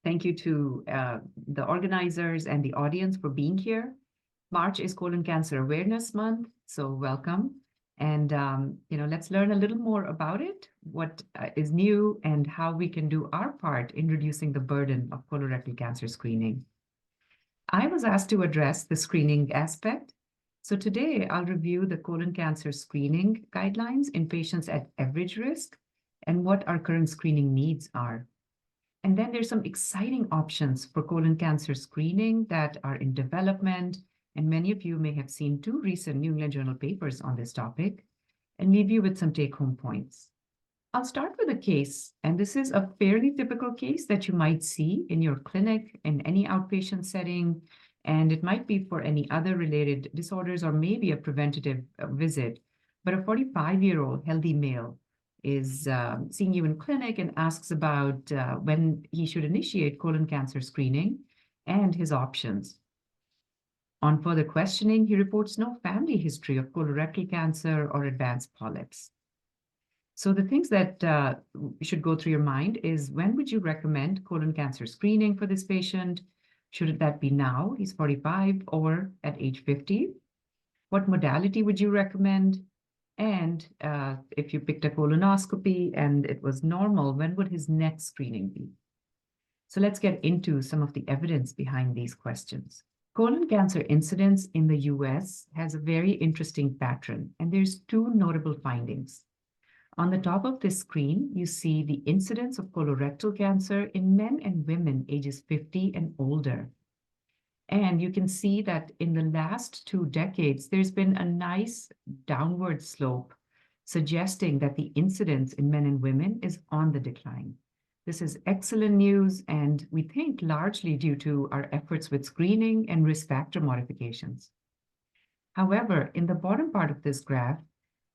Thank you to the organizers and the audience for being here. March is Colon Cancer Awareness Month, so welcome. And, let's learn a little more about it, what is new, and how we can do our part in reducing the burden of colorectal cancer screening. I was asked to address the screening aspect. So today I'll review the colon cancer screening guidelines in patients at average risk and what our current screening needs are. And then there's some exciting options for colon cancer screening that are in development, and many of you may have seen 2 recent New England Journal papers on this topic, and leave you with some take-home points. I'll start with a case, and this is a fairly typical case that you might see in your clinic in any outpatient setting, and it might be for any other related disorders or maybe a preventative visit. But a 45-year-old healthy male is seeing you in clinic and asks about when he should initiate colon cancer screening and his options. On further questioning, he reports no family history of colorectal cancer or advanced polyps. So the things that should go through your mind is, when would you recommend colon cancer screening for this patient? Should that be now, he's 45, or at age 50? What modality would you recommend? And if you picked a colonoscopy and it was normal, when would his next screening be? So let's get into some of the evidence behind these questions. Colon cancer incidence in the US has a very interesting pattern, and there's 2 notable findings. On the top of this screen, you see the incidence of colorectal cancer in men and women ages 50 and older. And you can see that in the last 2 decades, there's been a nice downward slope, suggesting that the incidence in men and women is on the decline. This is excellent news, and we think largely due to our efforts with screening and risk factor modifications. However, in the bottom part of this graph,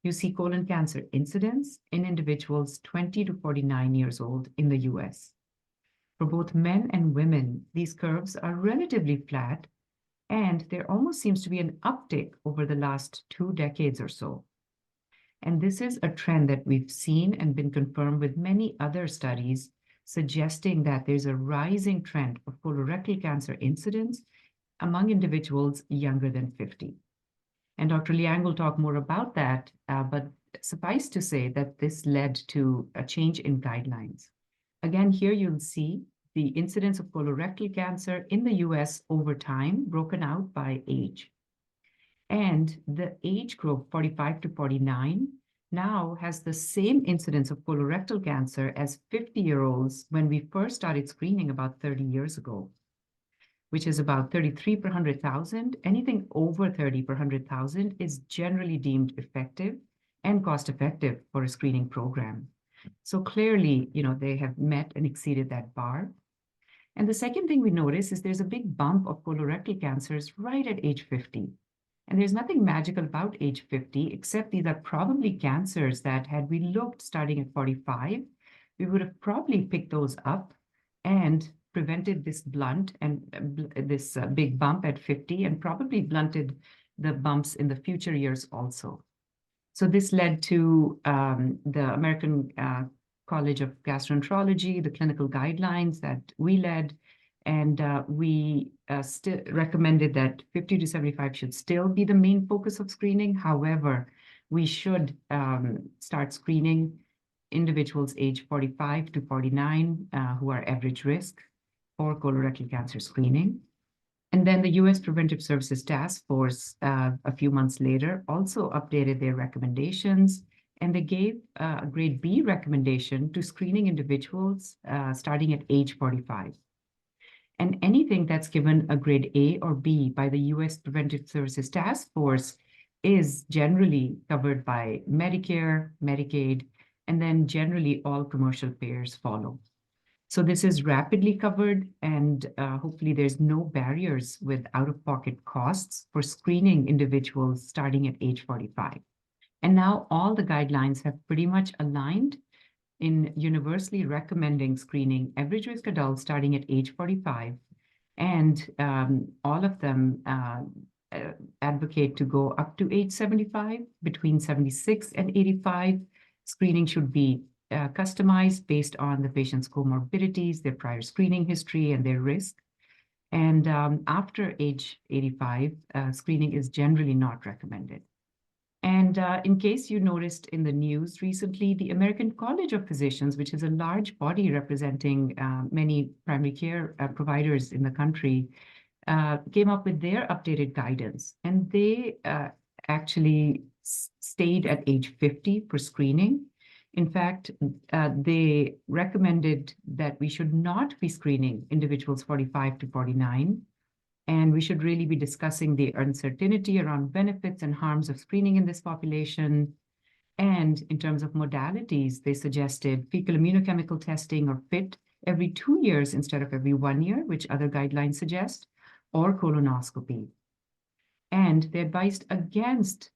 you see colon cancer incidence in individuals 20 to 49 years old in the US. For both men and women, these curves are relatively flat, and there almost seems to be an uptick over the last 2 decades or so. And this is a trend that we've seen and been confirmed with many other studies, suggesting that there's a rising trend of colorectal cancer incidence among individuals younger than 50. And Dr. Liang will talk more about that, but suffice to say that this led to a change in guidelines. Again, here you'll see the incidence of colorectal cancer in the US over time, broken out by age. And the age group 45 to 49 now has the same incidence of colorectal cancer as 50-year-olds when we first started screening about 30 years ago, which is about 33 per 100,000. Anything over 30 per 100,000 is generally deemed effective and cost-effective for a screening program. So clearly, they have met and exceeded that bar. And the second thing we notice is there's a big bump of colorectal cancers right at age 50. And there's nothing magical about age 50, except these are probably cancers that, had we looked starting at 45, we would have probably picked those up and prevented this blunt and this big bump at 50, and probably blunted the bumps in the future years also. So this led to the American College of Gastroenterology, the clinical guidelines that we led, and we still recommended that 50 to 75 should still be the main focus of screening. However, we should start screening individuals age 45 to 49 who are average risk for colorectal cancer screening. And then the US Preventive Services Task Force, a few months later, also updated their recommendations, and they gave a grade B recommendation to screening individuals starting at age 45. And anything that's given a grade A or B by the US Preventive Services Task Force is generally covered by Medicare, Medicaid, and then generally all commercial payers follow. So this is rapidly covered, and hopefully there's no barriers with out-of-pocket costs for screening individuals starting at age 45. And now all the guidelines have pretty much aligned in universally recommending screening average risk adults starting at age 45. And all of them advocate to go up to age 75. Between 76 and 85, screening should be customized based on the patient's comorbidities, their prior screening history, and their risk. And after age 85, screening is generally not recommended. And in case you noticed in the news recently, the American College of Physicians, which is a large body representing many primary care providers in the country, came up with their updated guidance. And they actually stayed at age 50 for screening. In fact, they recommended that we should not be screening individuals 45 to 49. And we should really be discussing the uncertainty around benefits and harms of screening in this population. And in terms of modalities, they suggested fecal immunochemical testing or FIT every 2 years instead of every 1 year, which other guidelines suggest, or colonoscopy. And they advised against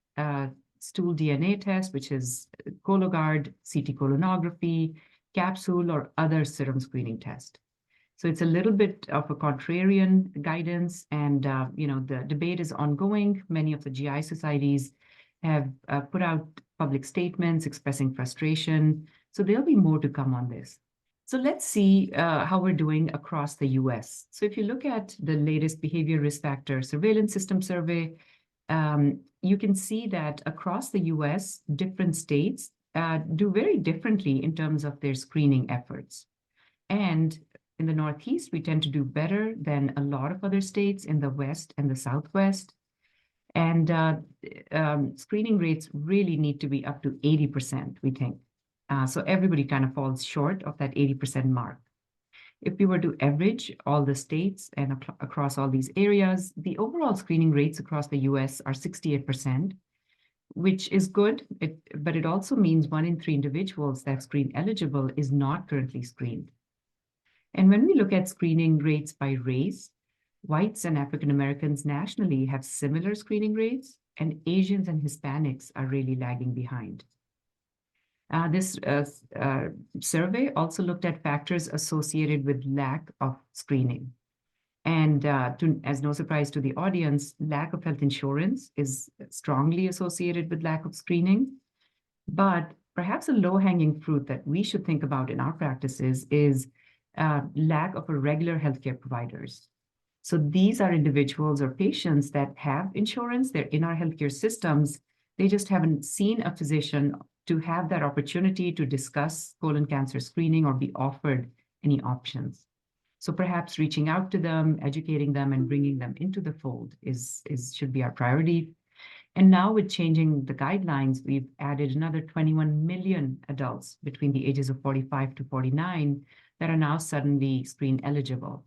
stool DNA test, which is Cologuard, CT colonography, capsule, or other serum screening test. So it's a little bit of a contrarian guidance, and the debate is ongoing. Many of the GI societies have put out public statements expressing frustration. So there'll be more to come on this. So let's see how we're doing across the US. So if you look at the latest behavior risk factor surveillance system survey, you can see that across the US, different states do very differently in terms of their screening efforts. And in the Northeast, we tend to do better than a lot of other states in the West and the Southwest. And screening rates really need to be up to 80%, we think. So everybody kind of falls short of that 80% mark. If we were to average all the states and across all these areas, the overall screening rates across the US are 68%, which is good, but it also means 1 in 3 individuals that screen eligible is not currently screened. And when we look at screening rates by race, whites and African Americans nationally have similar screening rates, and Asians and Hispanics are really lagging behind. This survey also looked at factors associated with lack of screening. And as no surprise to the audience, lack of health insurance is strongly associated with lack of screening. But perhaps a low-hanging fruit that we should think about in our practices is lack of regular healthcare providers. So these are individuals or patients that have insurance, they're in our healthcare systems, they just haven't seen a physician to have that opportunity to discuss colon cancer screening or be offered any options. So perhaps reaching out to them, educating them, and bringing them into the fold should be our priority. And now with changing the guidelines, we've added another 21 million adults between the ages of 45 to 49 that are now suddenly screen eligible.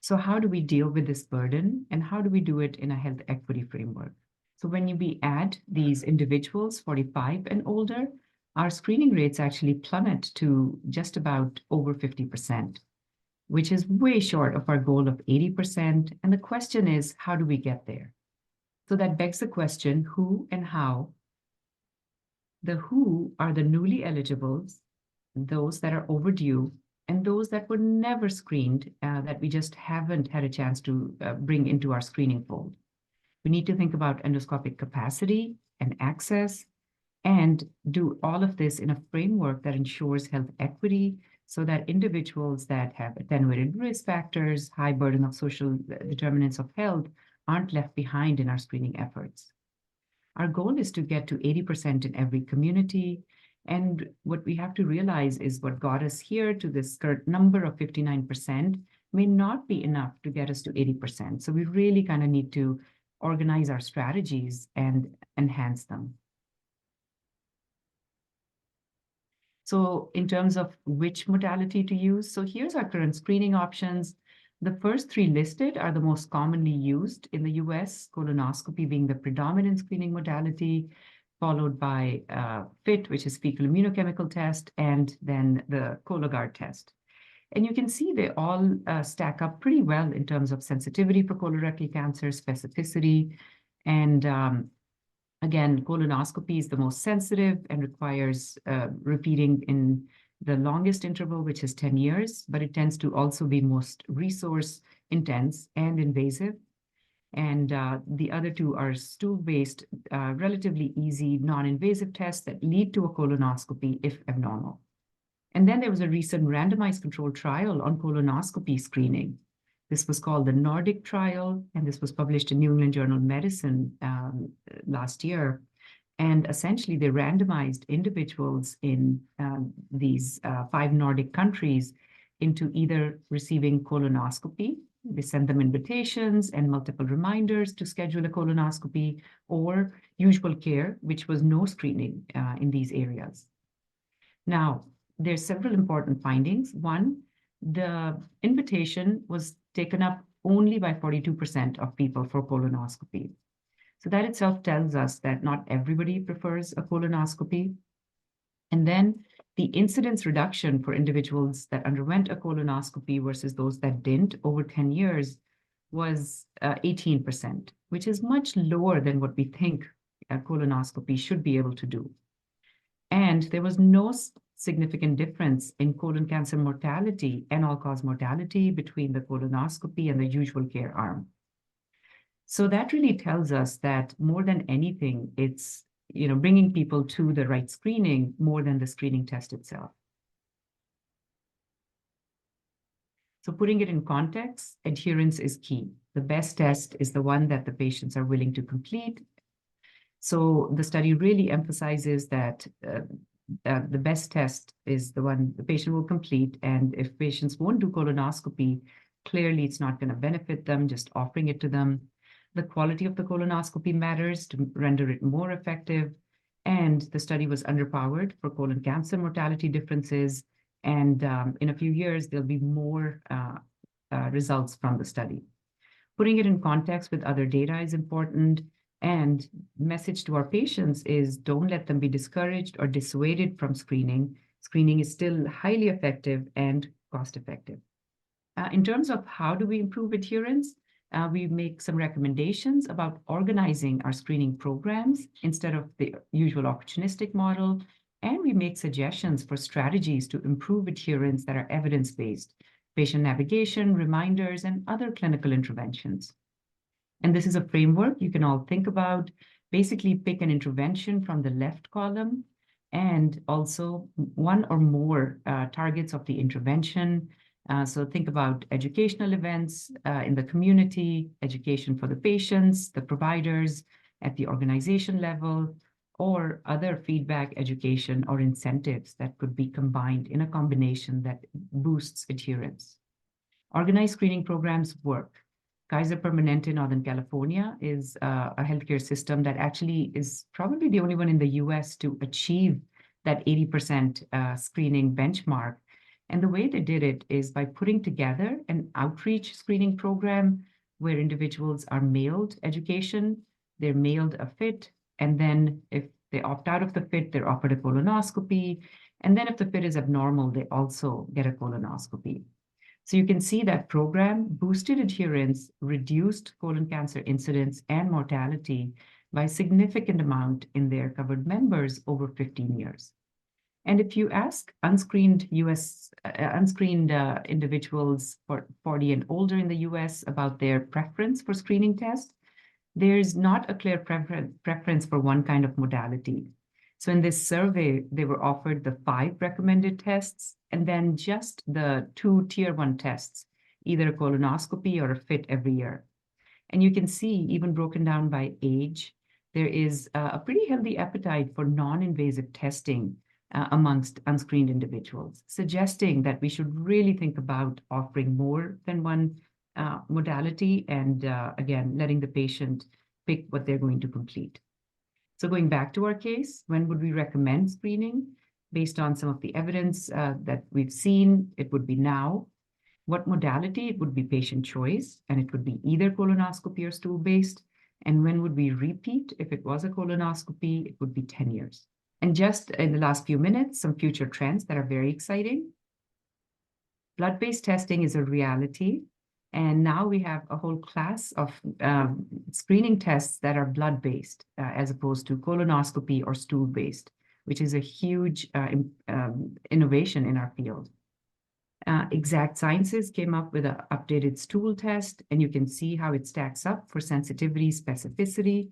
So how do we deal with this burden, and how do we do it in a health equity framework? So when we add these individuals 45 and older, our screening rates actually plummet to just about over 50%, which is way short of our goal of 80%. And the question is, how do we get there? So that begs the question, who and how? The who are the newly eligibles, those that are overdue, and those that were never screened, that we just haven't had a chance to bring into our screening fold. We need to think about endoscopic capacity and access, and do all of this in a framework that ensures health equity so that individuals that have attenuated risk factors, high burden of social determinants of health, aren't left behind in our screening efforts. Our goal is to get to 80% in every community. And what we have to realize is what got us here to this current number of 59% may not be enough to get us to 80%. So we really kind of need to organize our strategies and enhance them. So in terms of which modality to use, so here's our current screening options. The first 3 listed are the most commonly used in the US, colonoscopy being the predominant screening modality, followed by FIT, which is fecal immunochemical test, and then the Cologuard test. And you can see they all stack up pretty well in terms of sensitivity for colorectal cancer, specificity, and again, colonoscopy is the most sensitive and requires repeating in the longest interval, which is 10 years, but it tends to also be most resource intense and invasive. And the other 2 are stool-based, relatively easy, non-invasive tests that lead to a colonoscopy if abnormal. And then there was a recent randomized controlled trial on colonoscopy screening. This was called the Nordic trial, and this was published in New England Journal of Medicine last year. And essentially, they randomized individuals in these 5 Nordic countries into either receiving colonoscopy. They sent them invitations and multiple reminders to schedule a colonoscopy, or usual care, which was no screening in these areas. Now, there's several important findings. One, the invitation was taken up only by 42% of people for colonoscopy. So that itself tells us that not everybody prefers a colonoscopy. And then the incidence reduction for individuals that underwent a colonoscopy versus those that didn't over 10 years was 18%, which is much lower than what we think a colonoscopy should be able to do. And there was no significant difference in colon cancer mortality and all-cause mortality between the colonoscopy and the usual care arm. So that really tells us that more than anything, it's bringing people to the right screening more than the screening test itself. So putting it in context, adherence is key. The best test is the one that the patients are willing to complete. So the study really emphasizes that the best test is the one the patient will complete. And if patients won't do colonoscopy, clearly it's not going to benefit them, just offering it to them. The quality of the colonoscopy matters to render it more effective. And the study was underpowered for colon cancer mortality differences. And in a few years, there'll be more results from the study. Putting it in context with other data is important. And message to our patients is don't let them be discouraged or dissuaded from screening. Screening is still highly effective and cost-effective. In terms of how do we improve adherence, we make some recommendations about organizing our screening programs instead of the usual opportunistic model. And we make suggestions for strategies to improve adherence that are evidence-based, patient navigation, reminders, and other clinical interventions. And this is a framework you can all think about. Basically, pick an intervention from the left column and also one or more targets of the intervention. So think about educational events in the community, education for the patients, the providers at the organization level, or other feedback, education, or incentives that could be combined in a combination that boosts adherence. Organized screening programs work. Kaiser Permanente in Northern California is a healthcare system that actually is probably the only one in the US to achieve that 80% screening benchmark. And the way they did it is by putting together an outreach screening program where individuals are mailed education, they're mailed a FIT, and then if they opt out of the FIT, they're offered a colonoscopy. And then if the FIT is abnormal, they also get a colonoscopy. So you can see that program boosted adherence, reduced colon cancer incidence and mortality by a significant amount in their covered members over 15 years. And if you ask unscreened individuals for 40 and older in the US about their preference for screening tests, there's not a clear preference for one kind of modality. So in this survey, they were offered the 5 recommended tests and then just the 2 tier 1 tests, either a colonoscopy or a FIT every year. And you can see, even broken down by age, there is a pretty healthy appetite for non-invasive testing amongst unscreened individuals, suggesting that we should really think about offering more than one modality and, again, letting the patient pick what they're going to complete. So going back to our case, when would we recommend screening? Based on some of the evidence that we've seen, it would be now. What modality? It would be patient choice, and it would be either colonoscopy or stool-based. And when would we repeat? If it was a colonoscopy, it would be 10 years. And just in the last few minutes, some future trends that are very exciting. Blood-based testing is a reality. And now we have a whole class of screening tests that are blood-based as opposed to colonoscopy or stool-based, which is a huge innovation in our field. Exact Sciences came up with an updated stool test, and you can see how it stacks up for sensitivity, specificity.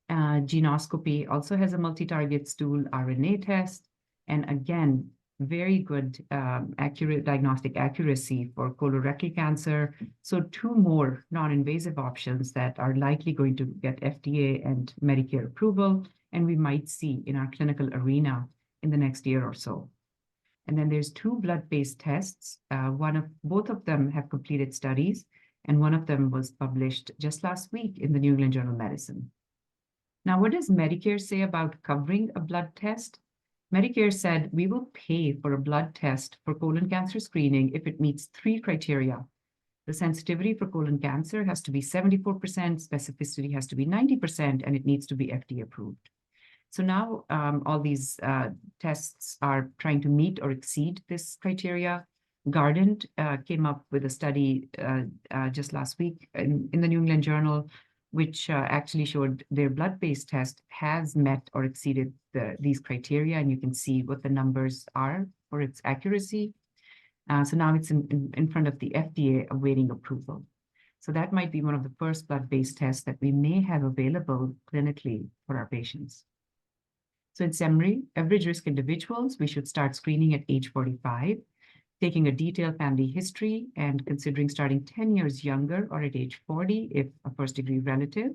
Genoscopy also has a multi-target stool RNA test. And again, very good accurate diagnostic accuracy for colorectal cancer. So 2 more non-invasive options that are likely going to get FDA and Medicare approval, and we might see in our clinical arena in the next year or so. And then there's 2 blood-based tests. Both of them have completed studies, and one of them was published just last week in the New England Journal of Medicine. Now, what does Medicare say about covering a blood test? Medicare said we will pay for a blood test for colon cancer screening if it meets 3 criteria. The sensitivity for colon cancer has to be 74%, specificity has to be 90%, and it needs to be FDA approved. So now all these tests are trying to meet or exceed this criteria. Guardant came up with a study just last week in the New England Journal, which actually showed their blood-based test has met or exceeded these criteria, and you can see what the numbers are for its accuracy. So now it's in front of the FDA awaiting approval. So that might be one of the first blood-based tests that we may have available clinically for our patients. So in summary, average risk individuals, we should start screening at age 45, taking a detailed family history and considering starting 10 years younger or at age 40 if a first-degree relative.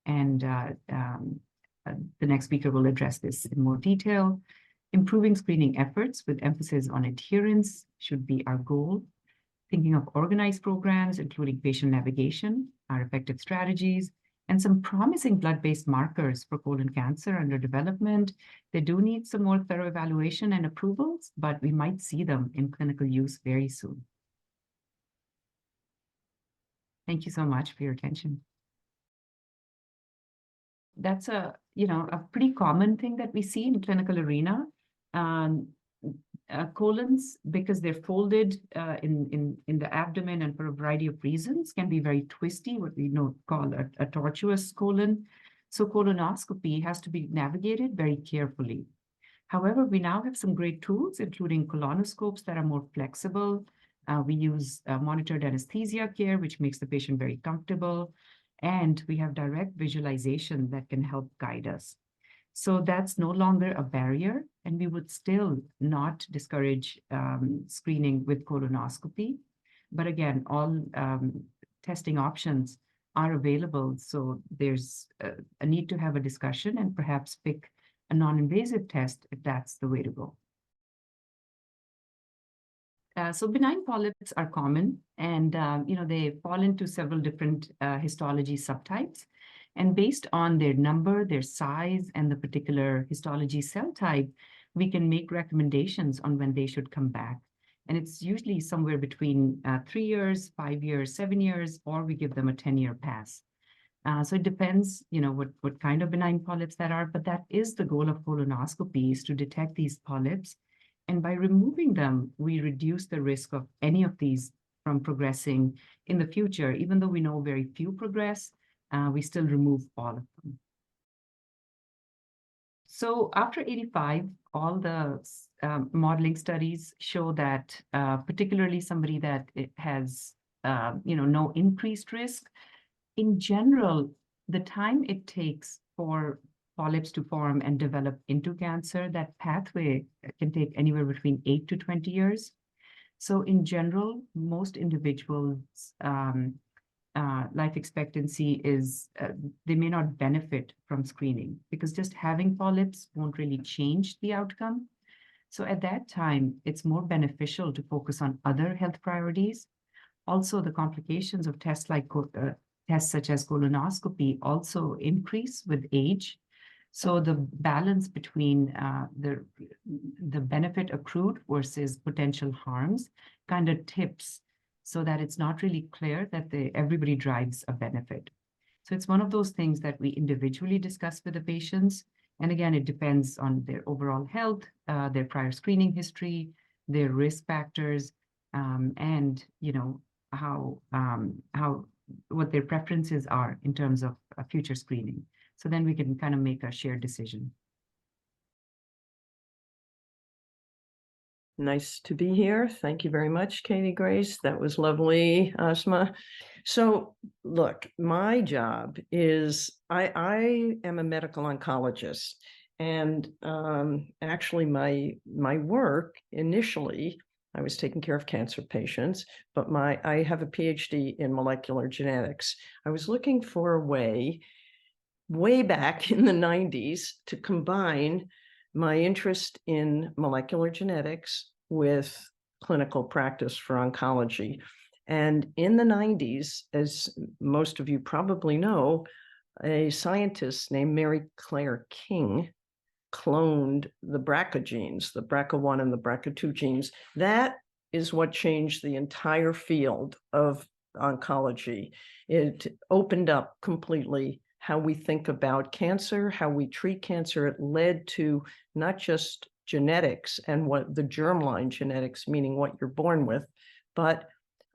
And the next speaker will address this in more detail. Improving screening efforts with emphasis on adherence should be our goal. Thinking of organized programs, including patient navigation, our effective strategies, and some promising blood-based markers for colon cancer under development. They do need some more thorough evaluation and approvals, but we might see them in clinical use very soon. Thank you so much for your attention. That's a pretty common thing that we see in clinical arena. Colons, because they're folded in the abdomen and for a variety of reasons, can be very twisty, what we call a tortuous colon. So colonoscopy has to be navigated very carefully. However, we now have some great tools, including colonoscopes that are more flexible. We use monitored anesthesia care, which makes the patient very comfortable. And we have direct visualization that can help guide us. So that's no longer a barrier, and we would still not discourage screening with colonoscopy. But again, all testing options are available, so there's a need to have a discussion and perhaps pick a non-invasive test if that's the way to go. So benign polyps are common, and they fall into several different histology subtypes. And based on their number, their size, and the particular histology cell type, we can make recommendations on when they should come back. And it's usually somewhere between 3 years, 5 years, 7 years, or we give them a 10-year pass. So it depends, what kind of benign polyps that are, but that is the goal of colonoscopy, is to detect these polyps. And by removing them, we reduce the risk of any of these from progressing in the future. Even though we know very few progress, we still remove all of them. So after 85, all the modeling studies show that particularly somebody that has no increased risk, in general, the time it takes for polyps to form and develop into cancer, that pathway can take anywhere between 8 to 20 years. So in general, most individuals' life expectancy is, they may not benefit from screening because just having polyps won't really change the outcome. So at that time, it's more beneficial to focus on other health priorities. Also, the complications of tests such as colonoscopy also increase with age. So the balance between the benefit accrued versus potential harms kind of tips, so that it's not really clear that everybody drives a benefit. So it's one of those things that we individually discuss with the patients. And again, it depends on their overall health, their prior screening history, their risk factors, and what their preferences are in terms of future screening. So then we can kind of make a shared decision. Nice to be here. Thank you very much, Katie Grace. That was lovely, Aasma. So look, my job is, I am a medical oncologist, And actually, my work initially, I was taking care of cancer patients, but I have a PhD in molecular genetics. I was looking for a way back in the 90s to combine my interest in molecular genetics with clinical practice for oncology. And in the 90s, as most of you probably know, a scientist named Mary Claire King cloned the BRCA genes, the BRCA1 and the BRCA2 genes. That is what changed the entire field of oncology. It opened up completely how we think about cancer, how we treat cancer. It led to not just genetics and what the germline genetics, meaning what you're born with, but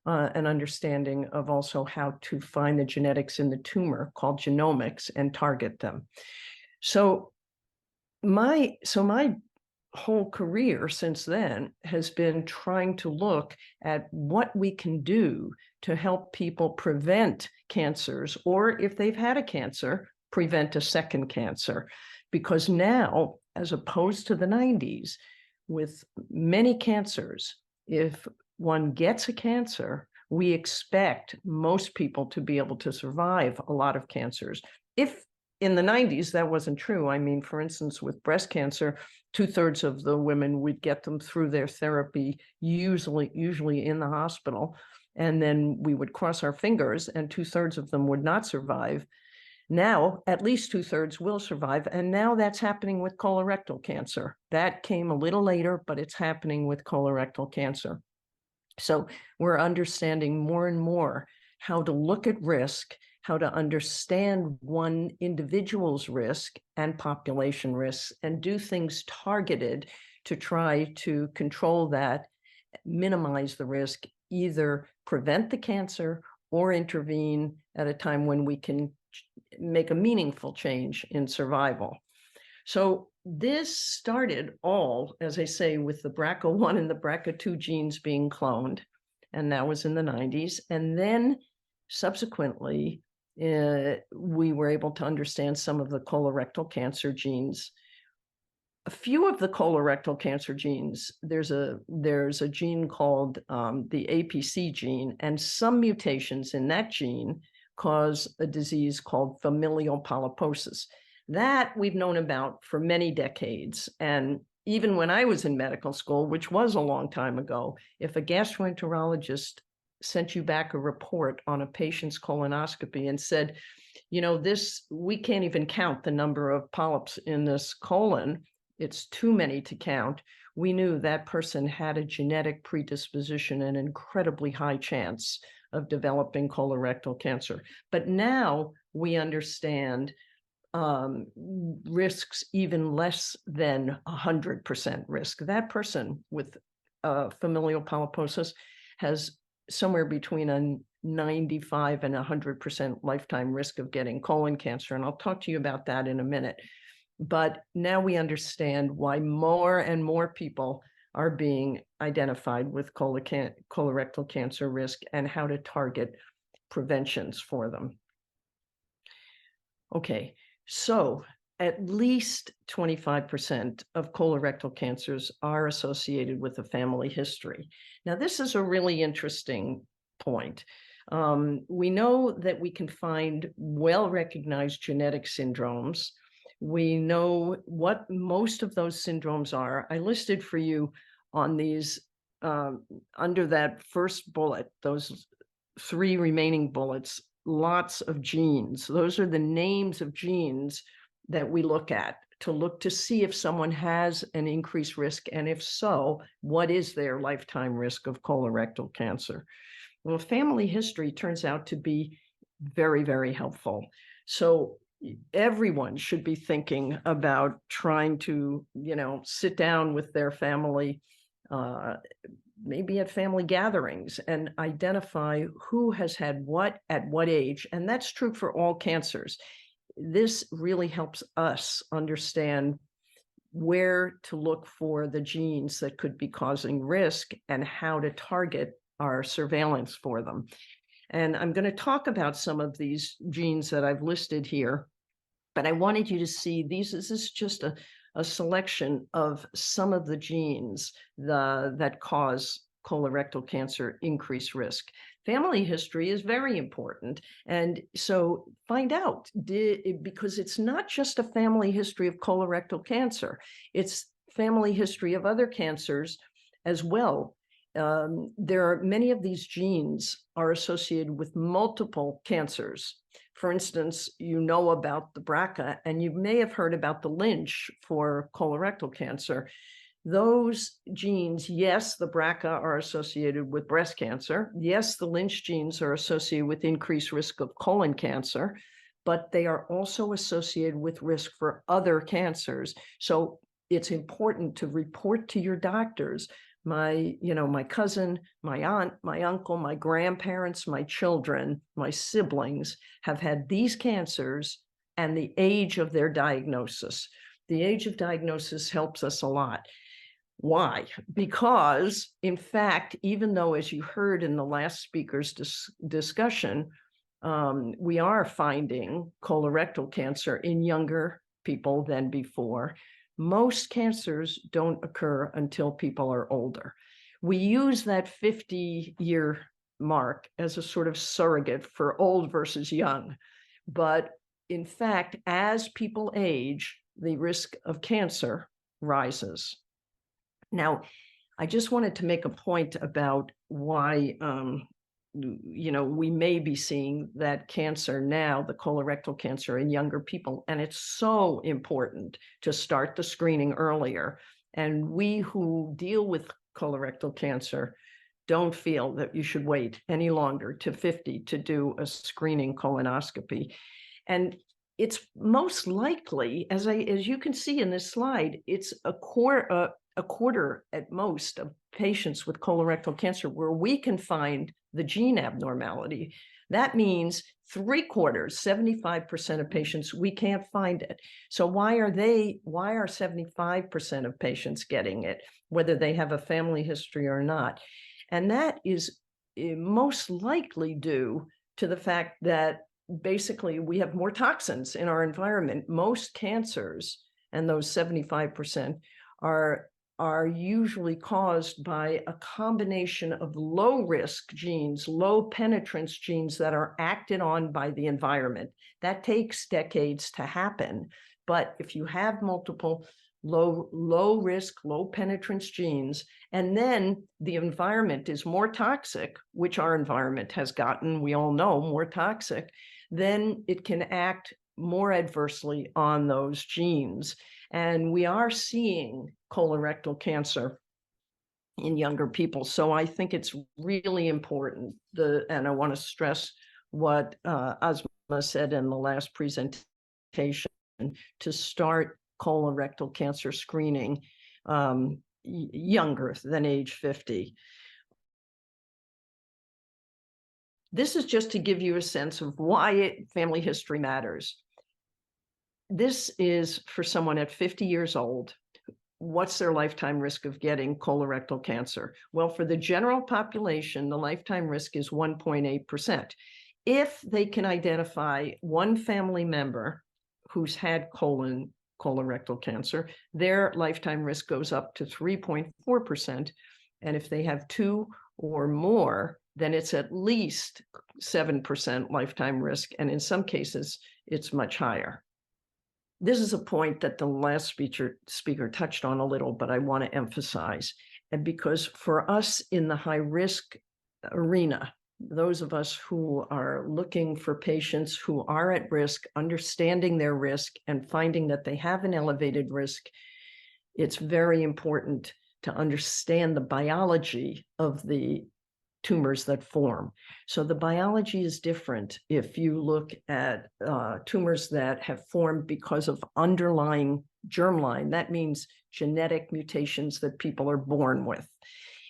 an understanding of also how to find the genetics in the tumor called genomics and target them. So my whole career since then has been trying to look at what we can do to help people prevent cancers, or if they've had a cancer, prevent a second cancer. Because now, as opposed to the 90s, with many cancers, if one gets a cancer, we expect most people to be able to survive a lot of cancers. If in the 90s, that wasn't true. I mean, for instance, with breast cancer, 2/3 of the women would get them through their therapy, usually in the hospital. And then we would cross our fingers and 2/3 of them would not survive. Now, at least 2/3 will survive. And now that's happening with colorectal cancer. That came a little later, but it's happening with colorectal cancer. So we're understanding more and more how to look at risk, how to understand one individual's risk and population risks, and do things targeted to try to control that, minimize the risk, either prevent the cancer or intervene at a time when we can make a meaningful change in survival. So this started all, as I say, with the BRCA1 and the BRCA2 genes being cloned, and that was in the 90s. And then subsequently, we were able to understand some of the colorectal cancer genes. A few of the colorectal cancer genes, there's a gene called the APC gene, and some mutations in that gene cause a disease called familial polyposis. That we've known about for many decades. And even when I was in medical school, which was a long time ago, if a gastroenterologist sent you back a report on a patient's colonoscopy and said, we can't even count the number of polyps in this colon, it's too many to count, we knew that person had a genetic predisposition and an incredibly high chance of developing colorectal cancer. But now we understand risks even less than 100% risk. That person with familial polyposis has somewhere between a 95 and 100% lifetime risk of getting colon cancer. And I'll talk to you about that in a minute. But now we understand why more and more people are being identified with colorectal cancer risk and how to target preventions for them. Okay, so at least 25% of colorectal cancers are associated with a family history. Now, this is a really interesting point. We know that we can find well-recognized genetic syndromes. We know what most of those syndromes are. I listed for you on these, under that first bullet, those 3 remaining bullets, lots of genes. Those are the names of genes that we look at to see if someone has an increased risk, and if so, what is their lifetime risk of colorectal cancer. Well, family history turns out to be very, very helpful. So everyone should be thinking about trying to, sit down with their family, maybe at family gatherings, and identify who has had what at what age. And that's true for all cancers. This really helps us understand where to look for the genes that could be causing risk and how to target our surveillance for them. And I'm going to talk about some of these genes that I've listed here. But I wanted you to see this is just a selection of some of the genes that cause colorectal cancer increased risk. Family history is very important. And so find out, because it's not just a family history of colorectal cancer, it's family history of other cancers as well. There are many of these genes are associated with multiple cancers. For instance, you know about the BRCA, and you may have heard about the Lynch for colorectal cancer. Those genes, yes, the BRCA are associated with breast cancer. Yes, the Lynch genes are associated with increased risk of colon cancer, but they are also associated with risk for other cancers. So it's important to report to your doctors. My cousin, my aunt, my uncle, my grandparents, my children, my siblings have had these cancers, and the age of their diagnosis. The age of diagnosis helps us a lot. Why? Because, in fact, even though, as you heard in the last speaker's discussion, we are finding colorectal cancer in younger people than before, most cancers don't occur until people are older. We use that 50-year mark as a sort of surrogate for old versus young. But in fact, as people age, the risk of cancer rises. Now, I just wanted to make a point about why we may be seeing that cancer now, the colorectal cancer in younger people, and it's so important to start the screening earlier. And we who deal with colorectal cancer don't feel that you should wait any longer to 50 to do a screening colonoscopy. And it's most likely, as you can see in this slide, it's a quarter at most of patients with colorectal cancer where we can find the gene abnormality. That means 3/4, 75% of patients, we can't find it. So why are 75% of patients getting it, whether they have a family history or not? And that is most likely due to the fact that basically we have more toxins in our environment. Most cancers, and those 75%, are usually caused by a combination of low-risk genes, low penetrance genes that are acted on by the environment. That takes decades to happen. But if you have multiple low risk, low penetrance genes, and then the environment is more toxic, which our environment has gotten, we all know, more toxic, then it can act more adversely on those genes. And we are seeing colorectal cancer in younger people. So I think it's really important, and I want to stress what Aasma said in the last presentation, to start colorectal cancer screening younger than age 50. This is just to give you a sense of why family history matters. This is for someone at 50 years old. What's their lifetime risk of getting colorectal cancer? Well, for the general population, the lifetime risk is 1.8%. If they can identify one family member who's had colorectal cancer, their lifetime risk goes up to 3.4%. And if they have two or more, then it's at least 7% lifetime risk. And in some cases, it's much higher. This is a point that the last speaker touched on a little, but I want to emphasize. And because for us in the high-risk arena, those of us who are looking for patients who are at risk, understanding their risk and finding that they have an elevated risk, it's very important to understand the biology of the tumors that form. So the biology is different if you look at tumors that have formed because of underlying germline. That means genetic mutations that people are born with.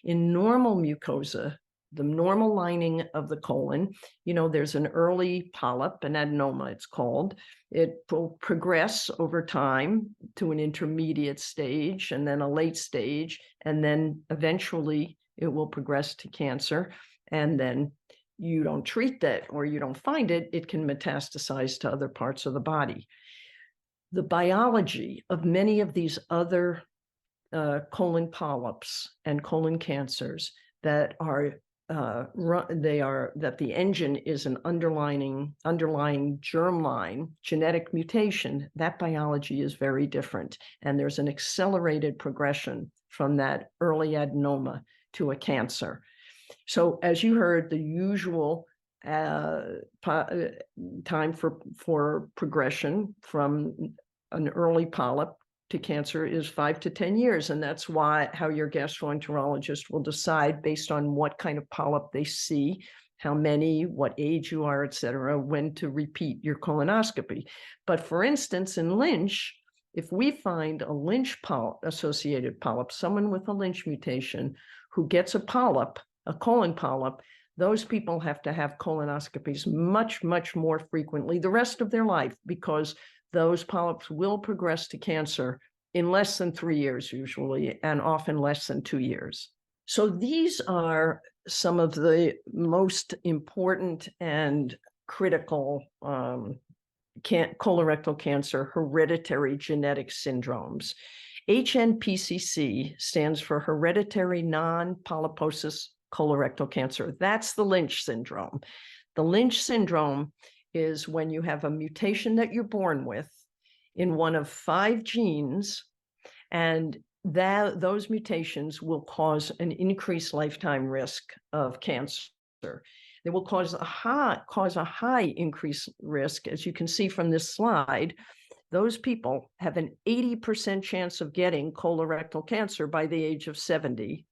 In normal mucosa, the normal lining of the colon, there's an early polyp, an adenoma it's called. It will progress over time to an intermediate stage and then a late stage, and then eventually it will progress to cancer. And then you don't treat that or you don't find it, it can metastasize to other parts of the body. the biology of many of these other colon polyps and colon cancers that are that the engine is an underlying germline genetic mutation, that biology is very different. And there's an accelerated progression from that early adenoma to a cancer. So as you heard, the usual time for progression from an early polyp to cancer is 5 to 10 years. And that's how your gastroenterologist will decide based on what kind of polyp they see, how many, what age you are, et cetera, when to repeat your colonoscopy. But for instance, in Lynch, if we find a Lynch associated polyp, someone with a Lynch mutation who gets a polyp, a colon polyp, those people have to have colonoscopies much, much more frequently the rest of their life, because those polyps will progress to cancer in less than 3 years usually, and often less than 2 years. So these are some of the most important and critical colorectal cancer hereditary genetic syndromes. HNPCC stands for hereditary non-polyposis colorectal cancer. That's the Lynch syndrome. The Lynch syndrome is when you have a mutation that you're born with in one of 5 genes, and those mutations will cause an increased lifetime risk of cancer. They will cause a high increased risk, as you can see from this slide. Those people have an 80% chance of getting colorectal cancer by the age of 70.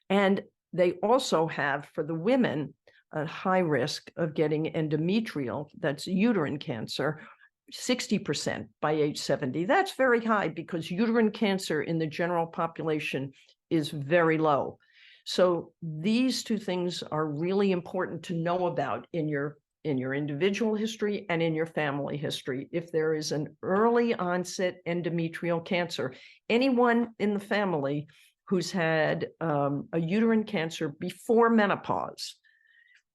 And they also have, for the women, a high risk of getting endometrial, that's uterine cancer, 60% by age 70. That's very high because uterine cancer in the general population is very low. So these 2 things are really important to know about in your individual history and in your family history. If there is an early onset endometrial cancer, anyone in the family who's had a uterine cancer before menopause,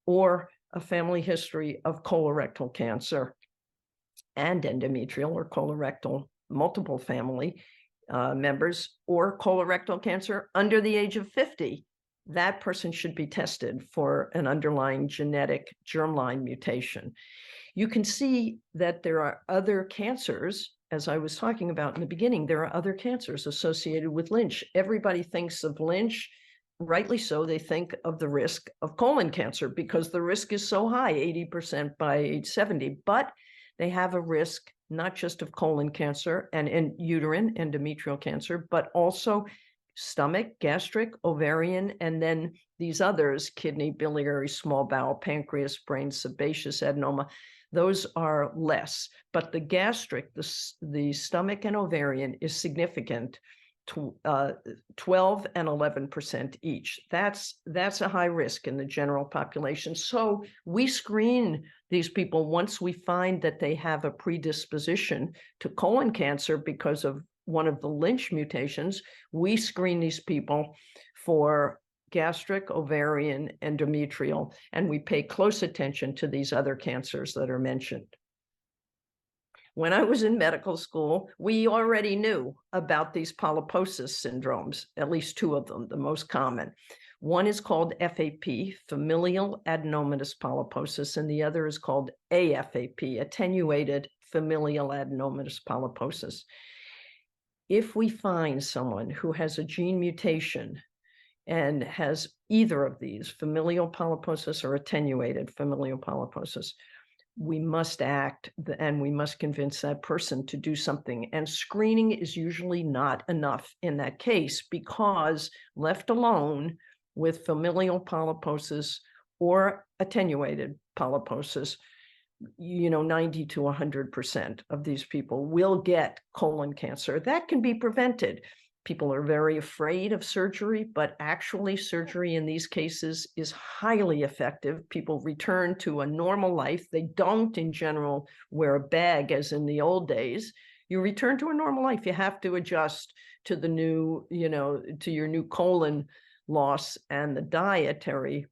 or a family history of colorectal cancer and endometrial or colorectal multiple family members, or colorectal cancer under the age of 50, that person should be tested for an underlying genetic germline mutation. You can see that there are other cancers, as I was talking about in the beginning, there are other cancers associated with Lynch. Everybody thinks of Lynch, rightly so, they think of the risk of colon cancer because the risk is so high, 80% by age 70, but they have a risk not just of colon cancer and uterine endometrial cancer, but also stomach, gastric, ovarian, and then these others, kidney, biliary, small bowel, pancreas, brain, sebaceous adenoma. Those are less, but the gastric, the stomach and ovarian is significant, 12 and 11% each. That's a high risk in the general population. So we screen these people once we find that they have a predisposition to colon cancer because of one of the Lynch mutations. We screen these people for gastric, ovarian, endometrial, and we pay close attention to these other cancers that are mentioned. When I was in medical school, we already knew about these polyposis syndromes, at least 2 of them, the most common. One is called FAP, familial adenomatous polyposis, and the other is called AFAP, attenuated familial adenomatous polyposis. If we find someone who has a gene mutation and has either of these, familial polyposis or attenuated familial polyposis, we must act and we must convince that person to do something. And screening is usually not enough in that case, because left alone with familial polyposis or attenuated polyposis, 90 to 100% of these people will get colon cancer. That can be prevented. People are very afraid of surgery, but actually surgery in these cases is highly effective. People return to a normal life. They don't, in general, wear a bag as in the old days. You return to a normal life. You have to adjust to the new, to your new colon loss and the dietary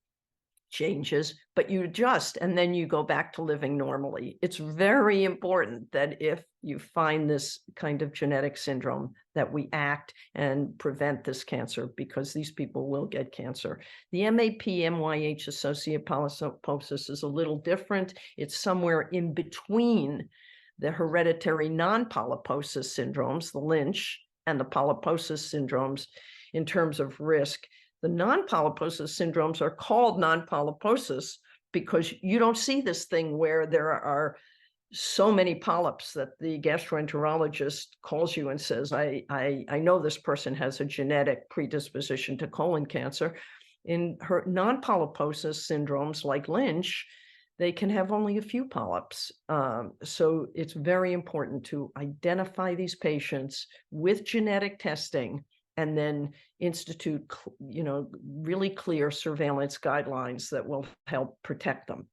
changes, but you adjust and then you go back to living normally. It's very important that if you find this kind of genetic syndrome, that we act and prevent this cancer, because these people will get cancer. The MAP-MYH associated polyposis is a little different. It's somewhere in between the hereditary non-polyposis syndromes, the Lynch, and the polyposis syndromes in terms of risk. The non-polyposis syndromes are called non-polyposis because you don't see this thing where there are so many polyps that the gastroenterologist calls you and says, I know this person has a genetic predisposition to colon cancer. In her non-polyposis syndromes like Lynch, they can have only a few polyps. So it's very important to identify these patients with genetic testing and then institute, really clear surveillance guidelines that will help protect them.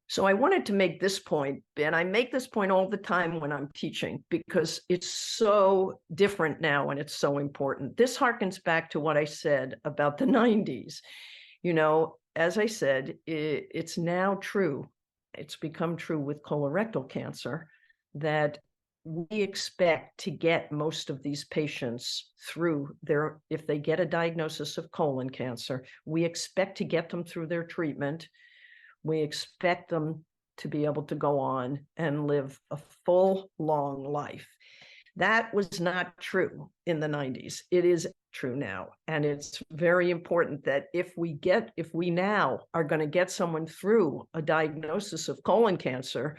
So I wanted to make this point, and I make this point all the time when I'm teaching, because it's so different now and it's so important. This harkens back to what I said about the 90s. As I said, it's now true. It's become true with colorectal cancer that we expect to get most of these patients through if they get a diagnosis of colon cancer, we expect to get them through their treatment. We expect them to be able to go on and live a full, long life. That was not true in the 90s. It is true now. And it's very important that if we now are going to get someone through a diagnosis of colon cancer,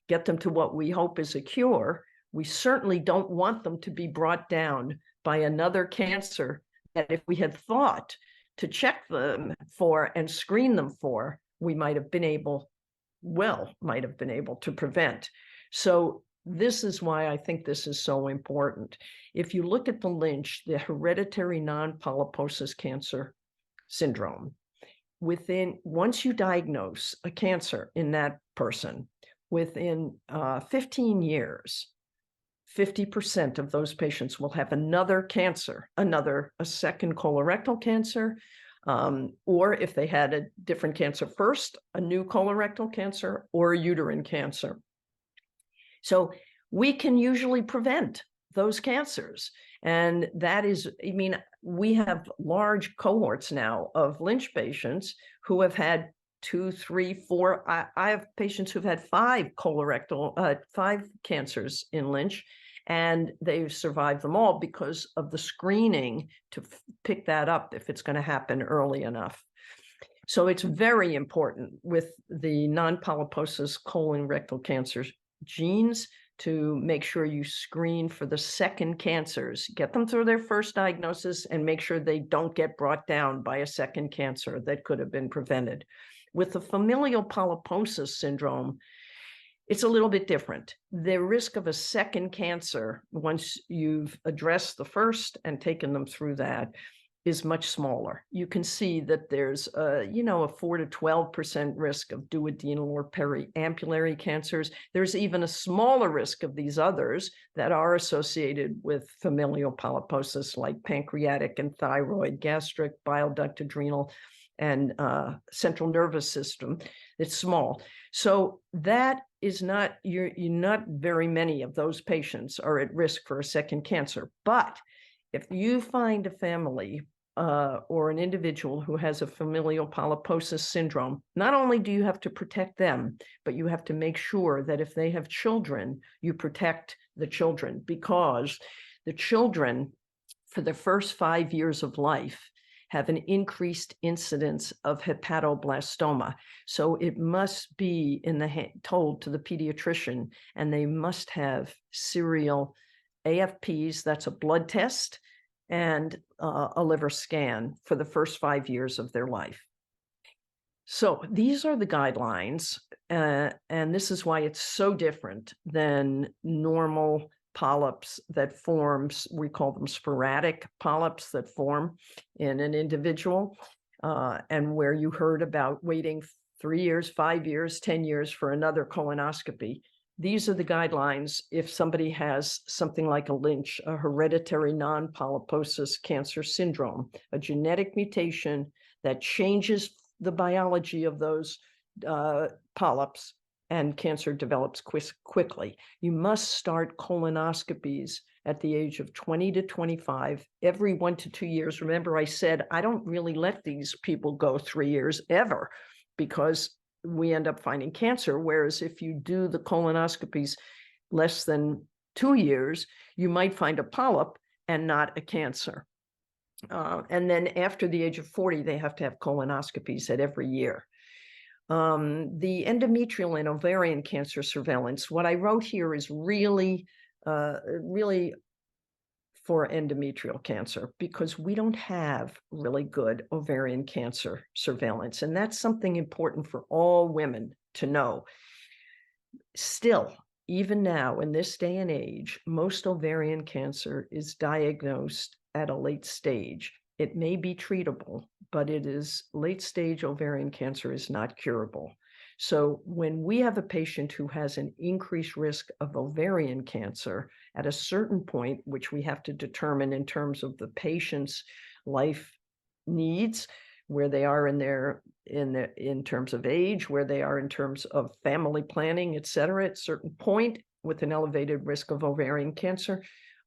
get them to what we hope is a cure, we certainly don't want them to be brought down by another cancer that if we had thought to check them for and screen them for, we might have been able to prevent. So this is why I think this is so important. If you look at the Lynch, the hereditary non-polyposis cancer syndrome, once you diagnose a cancer in that person, within 15 years, 50% of those patients will have another cancer, a second colorectal cancer, or if they had a different cancer first, a new colorectal cancer or uterine cancer. So we can usually prevent those cancers. And that is, we have large cohorts now of Lynch patients who have had 2, 3, 4. I have patients who've had 5 cancers in Lynch, and they've survived them all because of the screening to pick that up if it's going to happen early enough. So it's very important with the non-polyposis colorectal cancer genes to make sure you screen for the second cancers, get them through their first diagnosis, and make sure they don't get brought down by a second cancer that could have been prevented. With the familial polyposis syndrome, it's a little bit different. The risk of a second cancer, once you've addressed the first and taken them through that, is much smaller. You can see that there's a 4 to 12% risk of duodenal or periampullary cancers. There's even a smaller risk of these others that are associated with familial polyposis, like pancreatic and thyroid, gastric, bile duct, adrenal, and central nervous system. It's small. So that is not, you're not very many of those patients are at risk for a second cancer. But if you find a family or an individual who has a familial polyposis syndrome, not only do you have to protect them, but you have to make sure that if they have children, you protect the children, because the children, for the first 5 years of life, have an increased incidence of hepatoblastoma. So it must be told to the pediatrician, and they must have serial AFPs, that's a blood test, and a liver scan for the first 5 years of their life. So these are the guidelines, and this is why it's so different than normal polyps that forms, we call them sporadic polyps that form in an individual, and where you heard about waiting 3 years, 5 years, 10 years for another colonoscopy. These are the guidelines if somebody has something like a Lynch, a hereditary non-polyposis cancer syndrome, a genetic mutation that changes the biology of those polyps, and cancer develops quickly. You must start colonoscopies at the age of 20 to 25, every 1 to 2 years. Remember, I said, I don't really let these people go 3 years ever, because we end up finding cancer. Whereas if you do the colonoscopies less than 2 years, you might find a polyp and not a cancer. And then after the age of 40, they have to have colonoscopies at every year. The endometrial and ovarian cancer surveillance, what I wrote here is really for endometrial cancer, because we don't have really good ovarian cancer surveillance. And that's something important for all women to know. Still, even now in this day and age, most ovarian cancer is diagnosed at a late stage. It may be treatable, but it is late stage ovarian cancer is not curable. So when we have a patient who has an increased risk of ovarian cancer at a certain point, which we have to determine in terms of the patient's life needs, where they are in terms of age, where they are in terms of family planning, et cetera, at a certain point with an elevated risk of ovarian cancer,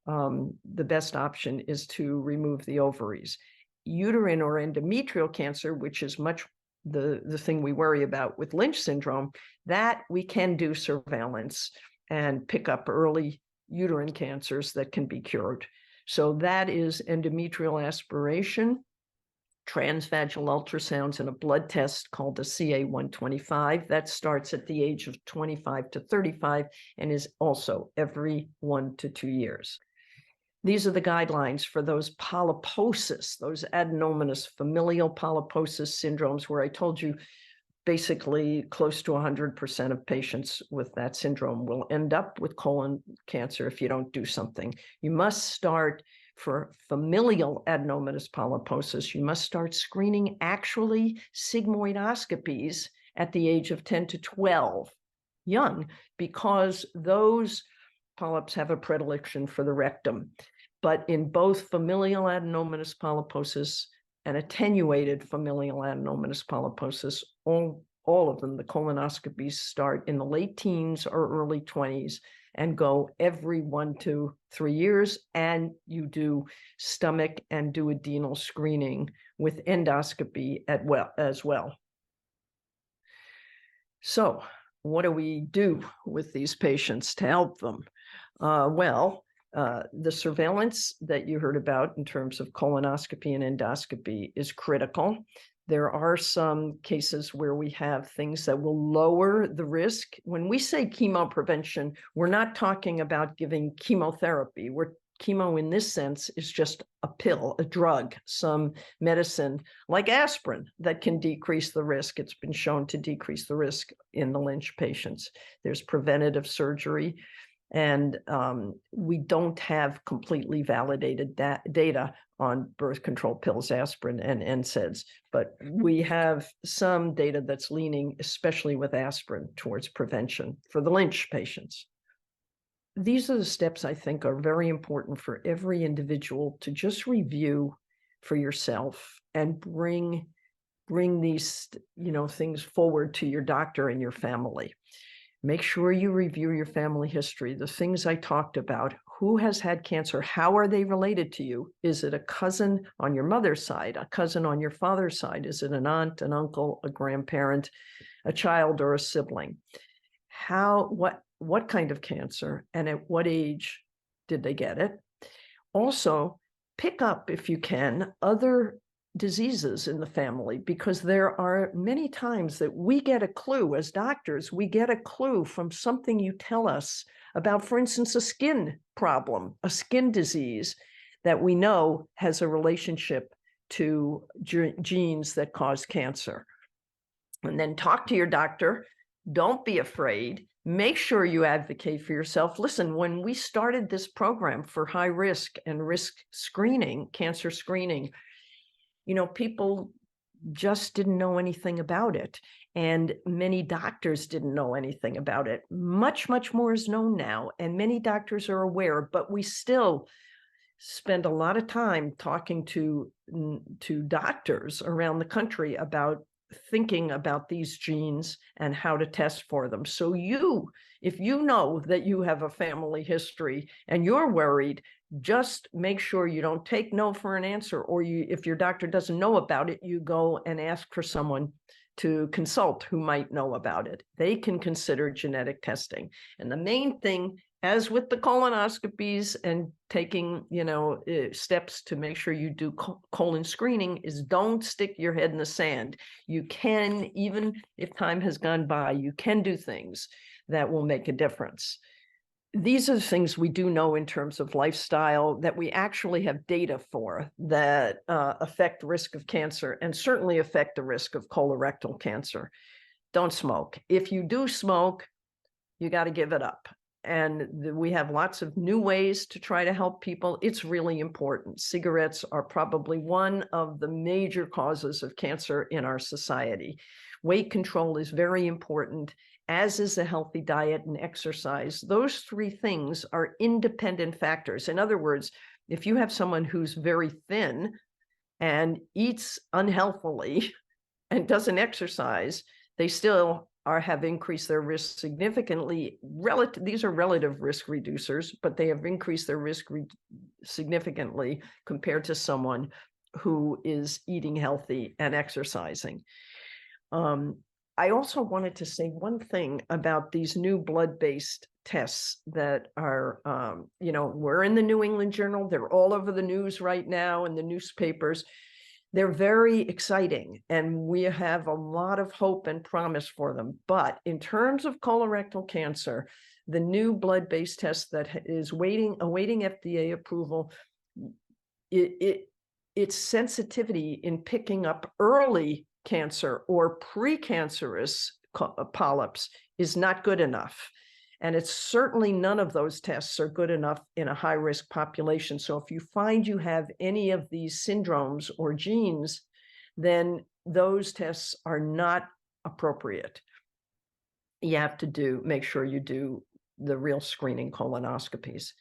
the best option is to remove the ovaries. Uterine or endometrial cancer, which is much the thing we worry about with Lynch syndrome, that we can do surveillance and pick up early uterine cancers that can be cured. So that is endometrial aspiration, transvaginal ultrasounds, and a blood test called the CA-125. That starts at the age of 25 to 35 and is also every 1 to 2 years. These are the guidelines for those polyposis, those adenomatous familial polyposis syndromes, where I told you basically close to 100% of patients with that syndrome will end up with colon cancer if you don't do something. You must start for familial adenomatous polyposis. You must start screening actually sigmoidoscopies at the age of 10 to 12, young, because those polyps have a predilection for the rectum. But in both familial adenomatous polyposis and attenuated familial adenomatous polyposis, all of them, the colonoscopies start in the late teens or early 20s and go every 1 to 3 years. And you do stomach and duodenal screening with endoscopy as well. So what do we do with these patients to help them? The surveillance that you heard about in terms of colonoscopy and endoscopy is critical. There are some cases where we have things that will lower the risk. When we say chemo prevention, we're not talking about giving chemotherapy. Chemo in this sense is just a pill, a drug, some medicine like aspirin that can decrease the risk. It's been shown to decrease the risk in the Lynch patients. There's preventative surgery. And we don't have completely validated data on birth control pills, aspirin, and NSAIDs, but we have some data that's leaning, especially with aspirin, towards prevention for the Lynch patients. These are the steps I think are very important for every individual to just review for yourself and bring these things forward to your doctor and your family. Make sure you review your family history, the things I talked about. Who has had cancer? How are they related to you? Is it a cousin on your mother's side, a cousin on your father's side? Is it an aunt, an uncle, a grandparent, a child, or a sibling? What kind of cancer and at what age did they get it? Also, pick up, if you can, other diseases in the family, because there are many times that we get a clue as doctors, we get a clue from something you tell us about, for instance, a skin problem, a skin disease that we know has a relationship to genes that cause cancer. And then talk to your doctor. Don't be afraid. Make sure you advocate for yourself. Listen, when we started this program for high risk and risk screening, cancer screening, people just didn't know anything about it. And many doctors didn't know anything about it. Much, much more is known now. And many doctors are aware, but we still spend a lot of time talking to doctors around the country about thinking about these genes and how to test for them. So if you know that you have a family history and you're worried, just make sure you don't take no for an answer, or if your doctor doesn't know about it, you go and ask for someone to consult who might know about it. They can consider genetic testing. And the main thing, as with the colonoscopies and taking, steps to make sure you do colon screening, is don't stick your head in the sand. You can, even if time has gone by, you can do things that will make a difference. These are the things we do know in terms of lifestyle that we actually have data for that affect risk of cancer and certainly affect the risk of colorectal cancer. Don't smoke. If you do smoke, you got to give it up. And we have lots of new ways to try to help people. It's really important. Cigarettes are probably one of the major causes of cancer in our society. Weight control is very important, as is a healthy diet and exercise. Those three things are independent factors. In other words, if you have someone who's very thin and eats unhealthily and doesn't exercise, they still have increased their risk significantly. These are relative risk reducers, but they have increased their risk significantly compared to someone who is eating healthy and exercising. I also wanted to say one thing about these new blood-based tests that are, we're in the New England Journal. They're all over the news right now in the newspapers. They're very exciting, and we have a lot of hope and promise for them. But in terms of colorectal cancer, the new blood-based test that is awaiting FDA approval, its sensitivity in picking up early cancer or precancerous polyps is not good enough. And it's certainly none of those tests are good enough in a high-risk population. So if you find you have any of these syndromes or genes, then those tests are not appropriate. You have to make sure you do the real screening colonoscopies.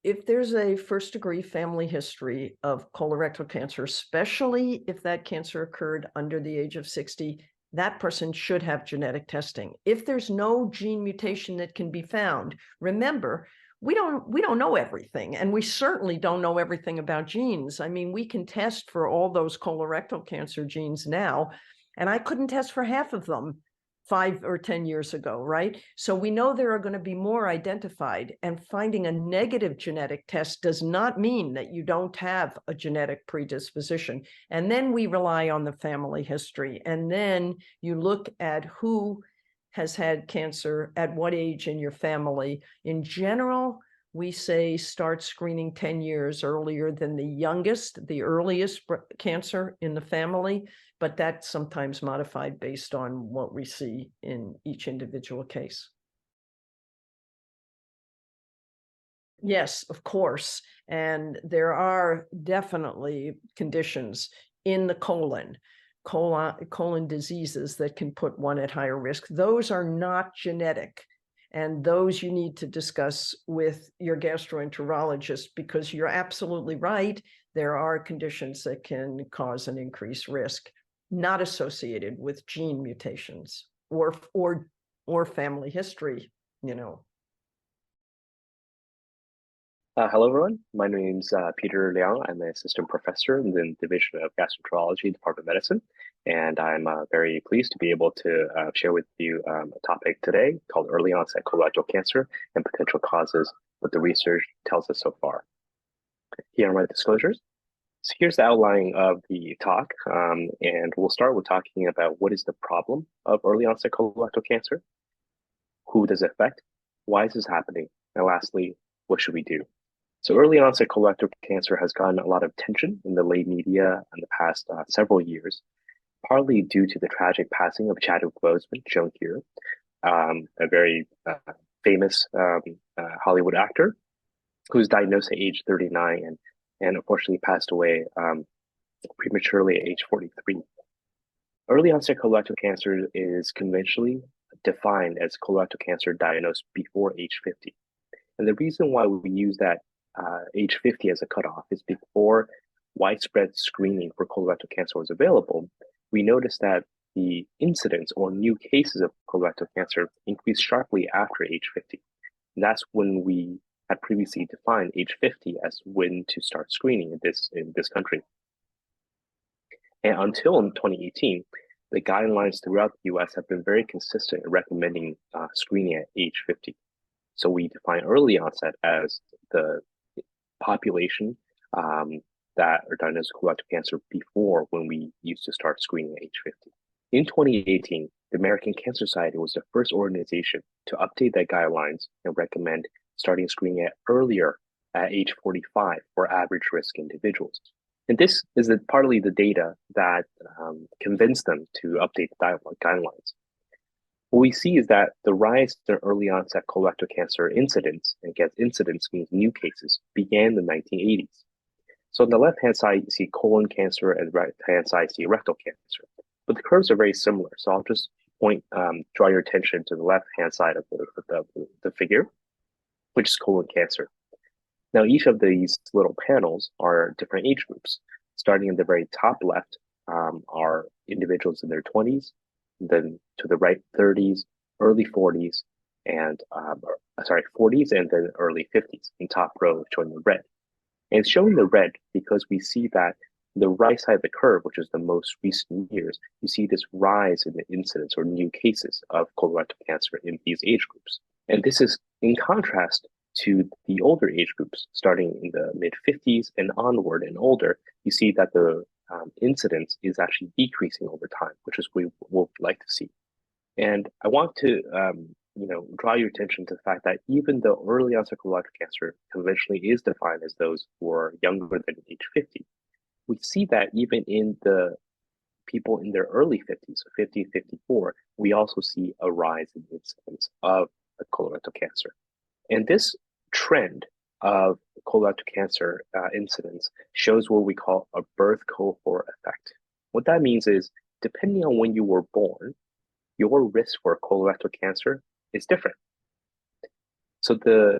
If there's a first-degree family history of colorectal cancer, especially if that cancer occurred under the age of 60, that person should have genetic testing. If there's no gene mutation that can be found, remember, we don't know everything, and we certainly don't know everything about genes. I mean, we can test for all those colorectal cancer genes now, and I couldn't test for half of them 5 or 10 years ago, right? So we know there are going to be more identified, and finding a negative genetic test does not mean that you don't have a genetic predisposition. And then we rely on the family history. And then you look at who has had cancer at what age in your family. In general, we say start screening 10 years earlier than the earliest cancer in the family, but that's sometimes modified based on what we see in each individual case. Yes, of course. And there are definitely conditions in the colon diseases that can put one at higher risk. Those are not genetic. And those you need to discuss with your gastroenterologist, because you're absolutely right. There are conditions that can cause an increased risk, not associated with gene mutations or family history, Hello, everyone. My name is Peter Liang. I'm an assistant professor in the Division of Gastroenterology, Department of Medicine, and I'm very pleased to be able to share with you a topic today called early-onset colorectal cancer and potential causes, what the research tells us so far. Here are my disclosures. So here's the outline of the talk, and we'll start with talking about what is the problem of early-onset colorectal cancer, who does it affect, why is this happening, and lastly, what should we do? So early onset colorectal cancer has gotten a lot of attention in the lay media in the past several years, partly due to the tragic passing of Chadwick Boseman, shown here, a very famous Hollywood actor who was diagnosed at age 39 and unfortunately passed away prematurely at age 43. Early onset colorectal cancer is conventionally defined as colorectal cancer diagnosed before age 50. And the reason why we use that age 50 as a cutoff is before widespread screening for colorectal cancer was available, we noticed that the incidence or new cases of colorectal cancer increased sharply after age 50. And that's when we had previously defined age 50 as when to start screening in this country. And until 2018, the guidelines throughout the US have been very consistent in recommending screening at age 50. So we define early onset as the population that are diagnosed with colorectal cancer before when we used to start screening at age 50. In 2018, the American Cancer Society was the first organization to update their guidelines and recommend starting screening earlier at age 45 for average risk individuals. And this is partly the data that convinced them to update the guidelines. What we see is that the rise in early onset colorectal cancer incidence, and again, incidence means new cases, began in the 1980s. So on the left-hand side, you see colon cancer, and right-hand side, you see rectal cancer. But the curves are very similar. So I'll just draw your attention to the left-hand side of the figure, which is colon cancer. Now, each of these little panels are different age groups. Starting in the very top left are individuals in their 20s, then to the right, 30s, early 40s, and 40s, and then early 50s. In top row, showing the red. And it's showing the red because we see that the right side of the curve, which is the most recent years, you see this rise in the incidence or new cases of colorectal cancer in these age groups. And this is in contrast to the older age groups, starting in the mid-50s and onward and older. You see that the incidence is actually decreasing over time, which is what we would like to see. And I want to draw your attention to the fact that even though early onset colorectal cancer conventionally is defined as those who are younger than age 50, we see that even in the people in their early 50s, 50, 54, we also see a rise in the incidence of colorectal cancer. And this trend of colorectal cancer incidence shows what we call a birth cohort effect. What that means is, depending on when you were born, your risk for colorectal cancer is different. So the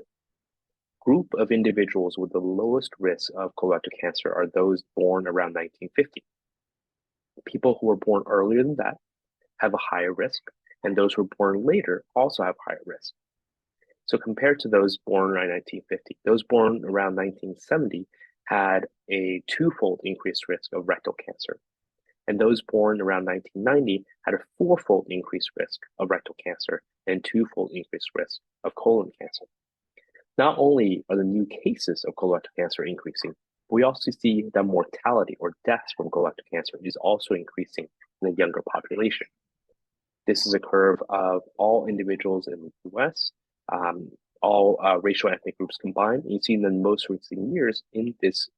group of individuals with the lowest risk of colorectal cancer are those born around 1950. People who were born earlier than that have a higher risk, and those who were born later also have higher risk. So compared to those born around 1950, those born around 1970 had a twofold increased risk of rectal cancer. And those born around 1990 had a fourfold increased risk of rectal cancer and twofold increased risk of colon cancer. Not only are the new cases of colorectal cancer increasing, but we also see that mortality or deaths from colorectal cancer is also increasing in the younger population. This is a curve of all individuals in the US, all racial ethnic groups combined. You see in the most recent years in this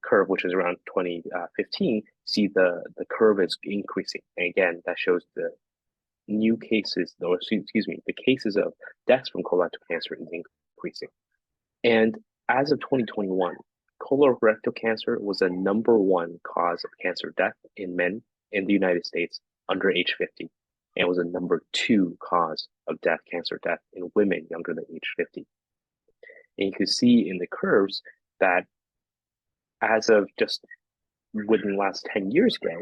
curve, which is around 2015, see the curve is increasing. And again, that shows the new cases, or excuse me, the cases of deaths from colorectal cancer is increasing. And as of 2021, colorectal cancer was the #1 cause of cancer death in men in the United States under age 50, and was the #2 cause of cancer death in women younger than age 50. And you can see in the curves that as of just within the last 10 years ago,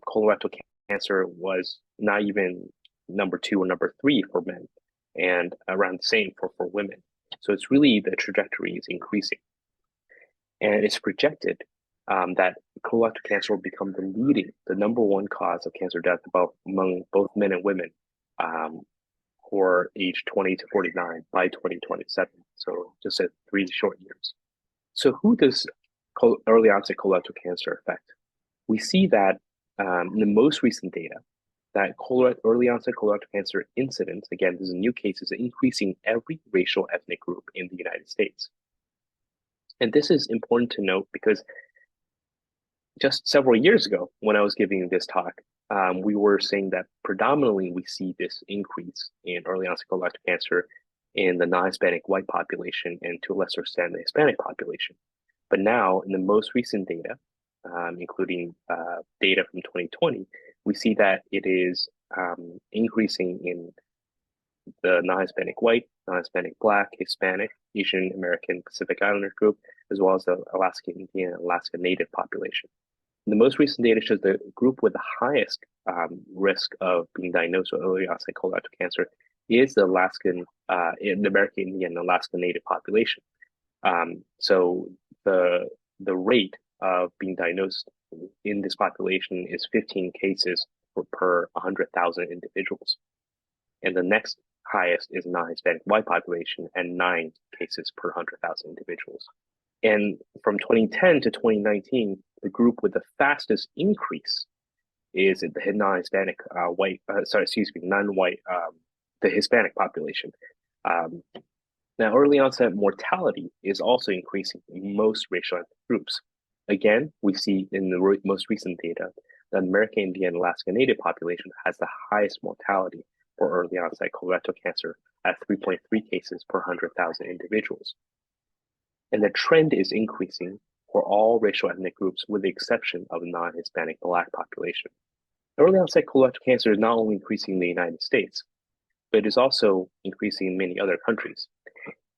colorectal cancer was not even #2 or #3 for men, and around the same for women. So it's really, the trajectory is increasing. And it's projected that colorectal cancer will become the #1 cause of cancer death among both men and women for age 20 to 49 by 2027. So just at 3 short years. So who does early onset colorectal cancer affect? We see that in the most recent data, that early onset colorectal cancer incidence, again, this is new cases, increasing every racial ethnic group in the United States. And this is important to note because just several years ago, when I was giving this talk, we were saying that predominantly we see this increase in early onset colorectal cancer in the non-Hispanic white population and to a lesser extent the Hispanic population. But now, in the most recent data, including data from 2020, we see that it is increasing in the non-Hispanic white, non-Hispanic black, Hispanic, Asian American, Pacific Islander group, as well as the Alaska Indian and Alaska Native population. The most recent data shows the group with the highest risk of being diagnosed with early onset colorectal cancer is the Alaskan, the American Indian and Alaska Native population. So the rate of being diagnosed in this population is 15 cases per 100,000 individuals. And the next highest is non-Hispanic white population and 9 cases per 100,000 individuals. And from 2010 to 2019, the group with the fastest increase is the non-Hispanic non-white, the Hispanic population. Now, early onset mortality is also increasing in most racial ethnic groups. Again, we see in the most recent data, the American Indian and Alaska Native population has the highest mortality for early onset colorectal cancer at 3.3 cases per 100,000 individuals. And the trend is increasing for all racial ethnic groups with the exception of the non-Hispanic Black population. Early onset colorectal cancer is not only increasing in the United States, but it is also increasing in many other countries.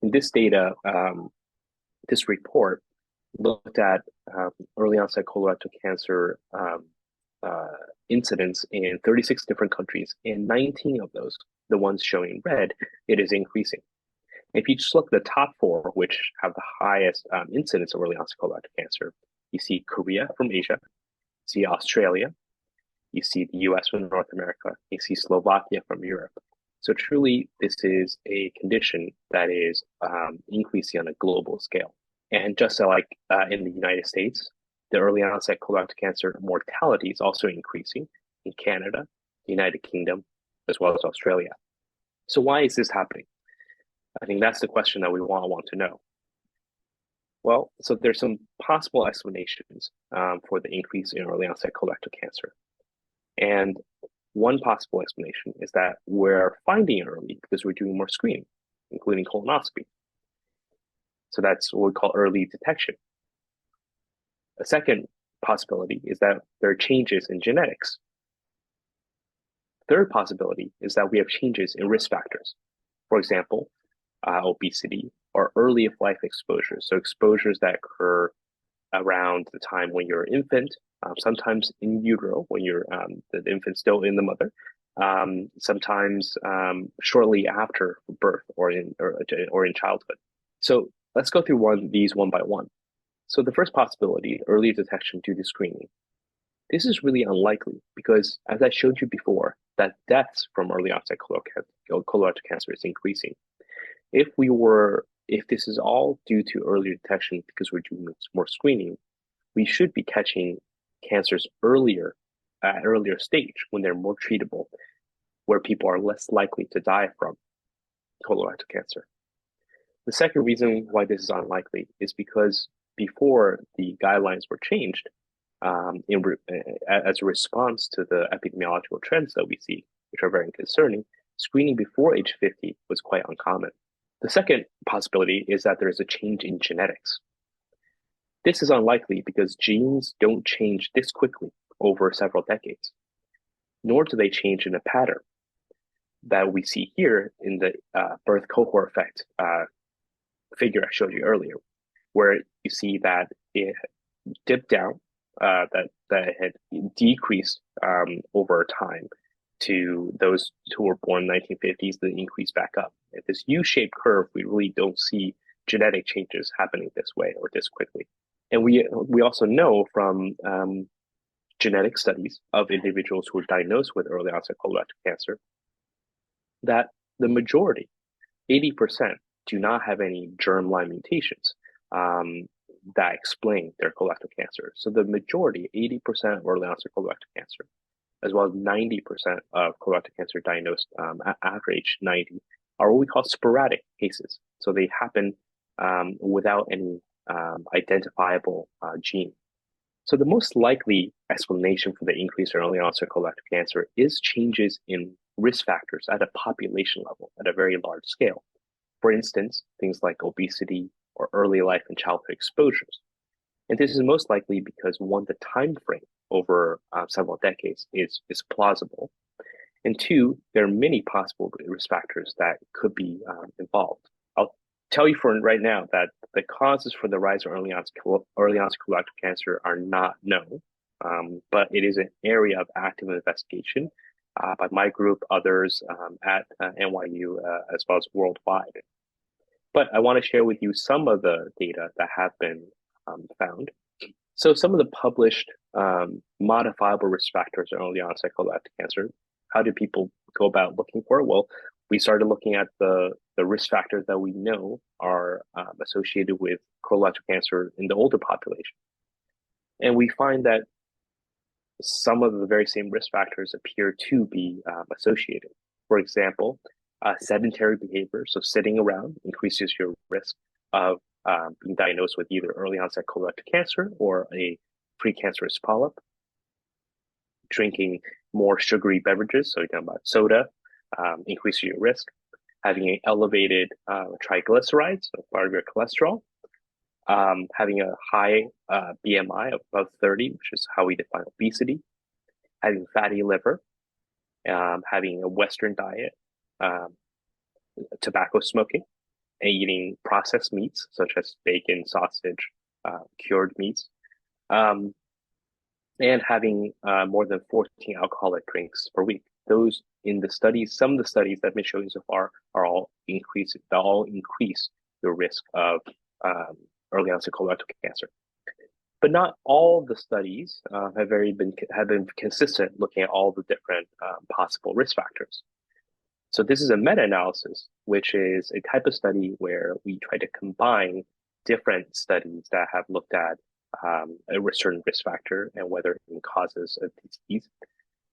In this data, this report looked at early onset colorectal cancer incidence in 36 different countries. In 19 of those, the ones showing in red, it is increasing. If you just look at the top 4, which have the highest incidence of early onset colorectal cancer, you see Korea from Asia, you see Australia, you see the US from North America, you see Slovakia from Europe. So truly, this is a condition that is increasing on a global scale. And just like in the United States, the early onset colorectal cancer mortality is also increasing in Canada, the United Kingdom, as well as Australia. So why is this happening? I think that's the question that we all want to know. Well, so there's some possible explanations for the increase in early onset colorectal cancer. And one possible explanation is that we're finding it early because we're doing more screening, including colonoscopy. So that's what we call early detection. A second possibility is that there are changes in genetics. Third possibility is that we have changes in risk factors. For example, obesity or early life exposures. So exposures that occur around the time when you're an infant, sometimes in utero when you're the infant's still in the mother, sometimes shortly after birth or in childhood. So let's go through these one by one. So the first possibility, early detection due to screening. This is really unlikely because, as I showed you before, that deaths from early onset colorectal cancer is increasing. If this is all due to early detection because we're doing more screening, we should be catching cancers earlier, at earlier stage when they're more treatable, where people are less likely to die from colorectal cancer. The second reason why this is unlikely is because before the guidelines were changed, as a response to the epidemiological trends that we see, which are very concerning, screening before age 50 was quite uncommon. The second possibility is that there is a change in genetics. This is unlikely because genes don't change this quickly over several decades, nor do they change in a pattern that we see here in the birth cohort effect figure I showed you earlier, where you see that it dipped down, that had decreased over time to those who were born in the 1950s, then increased back up. At this U-shaped curve, we really don't see genetic changes happening this way or this quickly. And we also know from genetic studies of individuals who are diagnosed with early onset colorectal cancer that the majority, 80%, do not have any germline mutations that explain their colorectal cancer. So the majority, 80% of early onset colorectal cancer, as well as 90% of colorectal cancer diagnosed after age 90, are what we call sporadic cases. So they happen without any identifiable gene. So the most likely explanation for the increase in early onset colorectal cancer is changes in risk factors at a population level at a very large scale. For instance, things like obesity or early life and childhood exposures. And this is most likely because, one, the time frame over several decades is plausible. And two, there are many possible risk factors that could be involved. I'll tell you for right now that the causes for the rise of early-onset colorectal cancer are not known, but it is an area of active investigation by my group, others at NYU, as well as worldwide. But I want to share with you some of the data that have been found. So some of the published modifiable risk factors in early onset colorectal cancer, how do people go about looking for it? Well, we started looking at the risk factors that we know are associated with colorectal cancer in the older population. And we find that some of the very same risk factors appear to be associated. For example, sedentary behavior, so sitting around, increases your risk of being diagnosed with either early onset colorectal cancer or a precancerous polyp. Drinking more sugary beverages, so you're talking about soda, increases your risk. Having an elevated triglycerides, so part of your cholesterol. Having a high BMI of above 30, which is how we define obesity. Having fatty liver. Having a Western diet, tobacco smoking, and eating processed meats such as bacon, sausage, cured meats, and having more than 14 alcoholic drinks per week. Those in the studies, some of the studies that have been showing so far are all increase your risk of early onset colorectal cancer. But not all the studies have been consistent looking at all the different possible risk factors. So this is a meta-analysis, which is a type of study where we try to combine different studies that have looked at a certain risk factor and whether it causes a disease.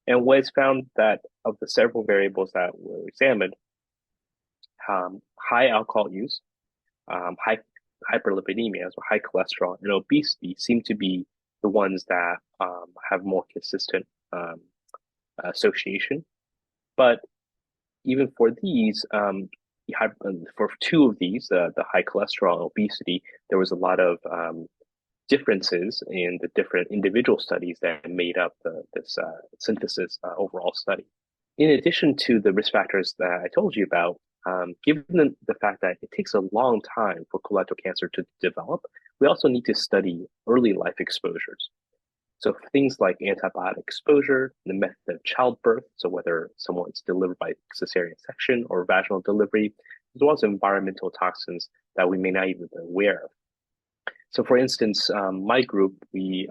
And what is found that of the several variables that were examined, high alcohol use, high hyperlipidemia, so high cholesterol, and obesity seem to be the ones that have more consistent association. But even for these, for two of these, the high cholesterol and obesity, there was a lot of differences in the different individual studies that made up this synthesis overall study. In addition to the risk factors that I told you about, given the fact that it takes a long time for colorectal cancer to develop, we also need to study early life exposures. So things like antibiotic exposure, the method of childbirth, so whether someone's delivered by cesarean section or vaginal delivery, as well as environmental toxins that we may not even be aware of. So for instance, my group, we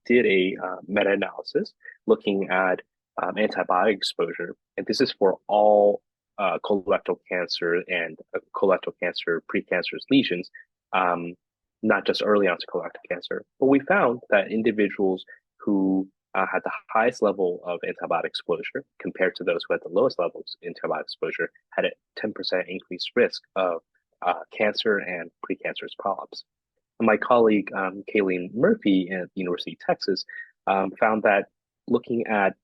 did a meta-analysis looking at antibiotic exposure, and this is for all colorectal cancer and colorectal cancer precancerous lesions, not just early onset colorectal cancer. But we found that individuals who had the highest level of antibiotic exposure compared to those who had the lowest levels of antibiotic exposure had a 10% increased risk of cancer and precancerous polyps. And my colleague, Kayleen Murphy at the University of Texas, found that looking at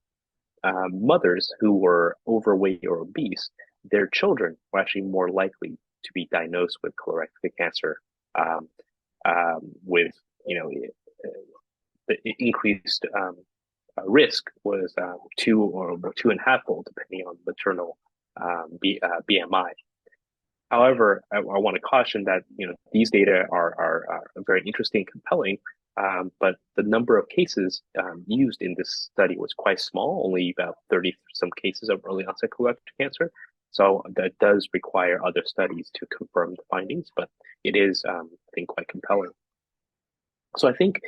mothers who were overweight or obese, their children were actually more likely to be diagnosed with colorectal cancer with, the increased risk was 2 or 2.5-fold, depending on maternal BMI. However, I want to caution that these data are very interesting and compelling, but the number of cases used in this study was quite small, only about 30 some cases of early onset colorectal cancer. So that does require other studies to confirm the findings, but it is, I think, quite compelling. So I think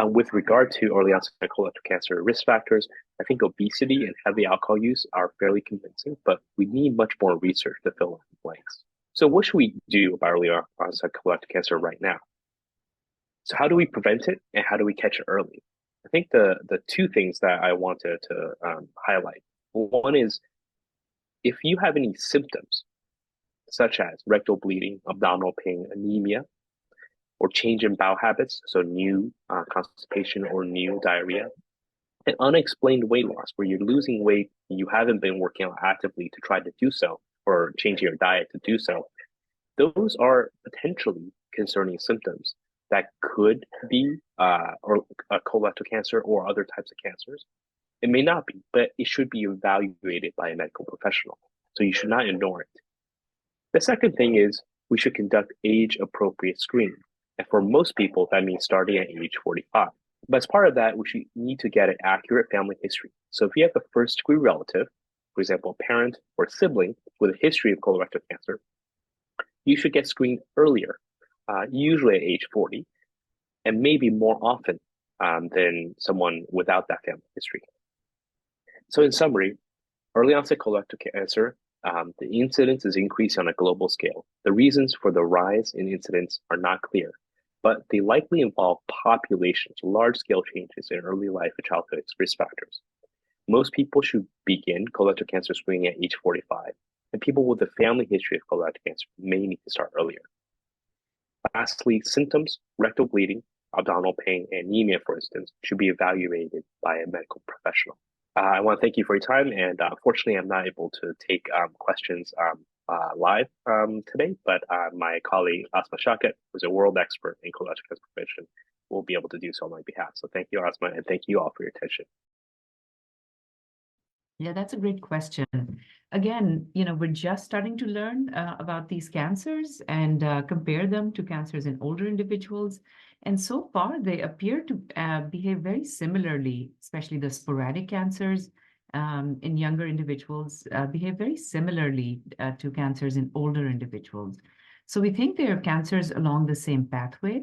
with regard to early onset colorectal cancer risk factors, I think obesity and heavy alcohol use are fairly convincing, but we need much more research to fill in the blanks. So what should we do about early onset colorectal cancer right now? So how do we prevent it and how do we catch it early? I think the two things that I wanted to highlight. One is if you have any symptoms, such as rectal bleeding, abdominal pain, anemia, or change in bowel habits, so new constipation or new diarrhea, and unexplained weight loss, where you're losing weight, you haven't been working out actively to try to do so, or changing your diet to do so, those are potentially concerning symptoms that could be or colorectal cancer or other types of cancers. It may not be, but it should be evaluated by a medical professional. So you should not ignore it. The second thing is we should conduct age-appropriate screening. And for most people, that means starting at age 45. But as part of that, we should need to get an accurate family history. So if you have a first-degree relative, for example, a parent or sibling with a history of colorectal cancer, you should get screened earlier, usually at age 40, and maybe more often than someone without that family history. So in summary, early onset colorectal cancer, the incidence is increasing on a global scale. The reasons for the rise in incidence are not clear, but they likely involve populations, large-scale changes in early life and childhood risk factors. Most people should begin colorectal cancer screening at age 45, and people with a family history of colorectal cancer may need to start earlier. Lastly, symptoms, rectal bleeding, abdominal pain, and anemia, for instance, should be evaluated by a medical professional. I want to thank you for your time, and unfortunately, I'm not able to take questions live today, but my colleague Aasma Shaukat, who's a world expert in colorectal cancer prevention, will be able to do so on my behalf. So thank you, Aasma, and thank you all for your attention. Yeah, that's a great question. Again, we're just starting to learn about these cancers and compare them to cancers in older individuals. And so far, they appear to behave very similarly, especially the sporadic cancers in younger individuals behave very similarly to cancers in older individuals. So we think they are cancers along the same pathway.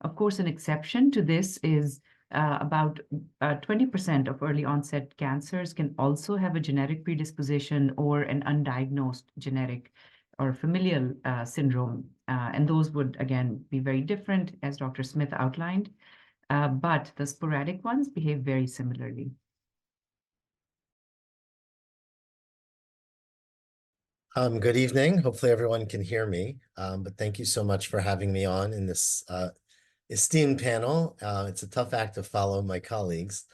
Of course, an exception to this is about 20% of early onset cancers can also have a genetic predisposition or an undiagnosed genetic or familial syndrome. And those would, again, be very different, as Dr. Smith outlined. But the sporadic ones behave very similarly. Good evening. Hopefully everyone can hear me. But thank you so much for having me on in this esteemed panel. It's a tough act to follow my colleagues,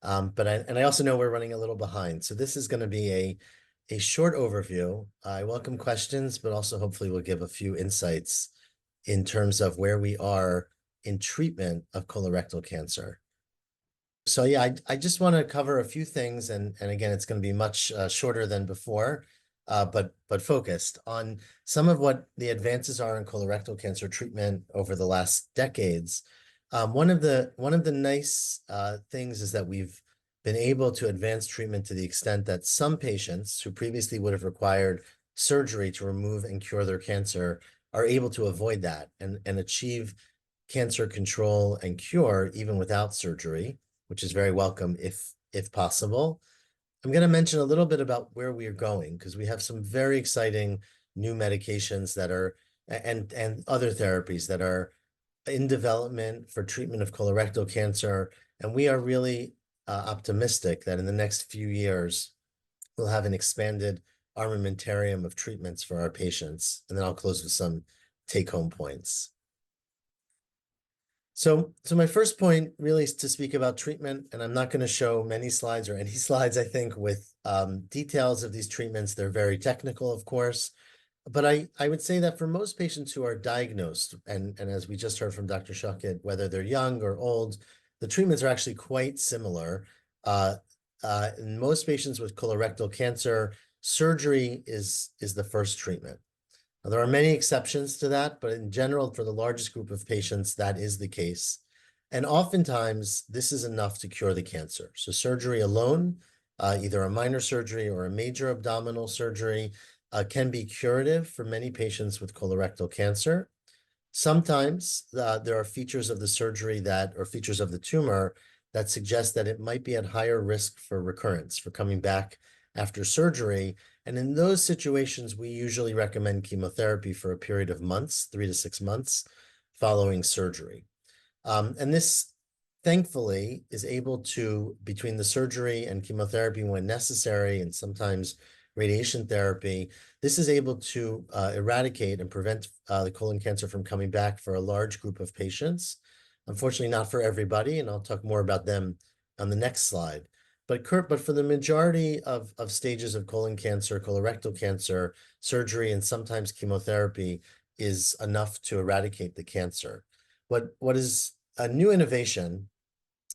but I also know we're running a little behind. So this is going to be a short overview. I welcome questions, but also hopefully we'll give a few insights in terms of where we are in treatment of colorectal cancer. So yeah, I just want to cover a few things, and again, it's going to be much shorter than before, but focused on some of what the advances are in colorectal cancer treatment over the last decades. One of the nice things is that we've been able to advance treatment to the extent that some patients who previously would have required surgery to remove and cure their cancer are able to avoid that and achieve cancer control and cure even without surgery, which is very welcome if possible. I'm going to mention a little bit about where we are going, because we have some very exciting new medications that are and other therapies that are in development for treatment of colorectal cancer. And we are really optimistic that in the next few years, we'll have an expanded armamentarium of treatments for our patients. And then I'll close with some take-home points. So my first point really is to speak about treatment, and I'm not going to show many slides or any slides, I think, with details of these treatments. They're very technical, of course, but I would say that for most patients who are diagnosed, and as we just heard from Dr. Shaukat, whether they're young or old, the treatments are actually quite similar. In most patients with colorectal cancer, surgery is the first treatment. Now, there are many exceptions to that, but in general, for the largest group of patients, that is the case. And oftentimes, this is enough to cure the cancer. So surgery alone, either a minor surgery or a major abdominal surgery, can be curative for many patients with colorectal cancer. Sometimes there are features of the surgery or features of the tumor that suggest that it might be at higher risk for recurrence, for coming back after surgery. And in those situations, we usually recommend chemotherapy for a period of months, 3 to 6 months following surgery. And this, thankfully, is able to, between the surgery and chemotherapy when necessary, and sometimes radiation therapy, this is able to eradicate and prevent the colon cancer from coming back for a large group of patients. Unfortunately, not for everybody, and I'll talk more about them on the next slide. But for the majority of stages of colon cancer, colorectal cancer, surgery and sometimes chemotherapy is enough to eradicate the cancer. What is a new innovation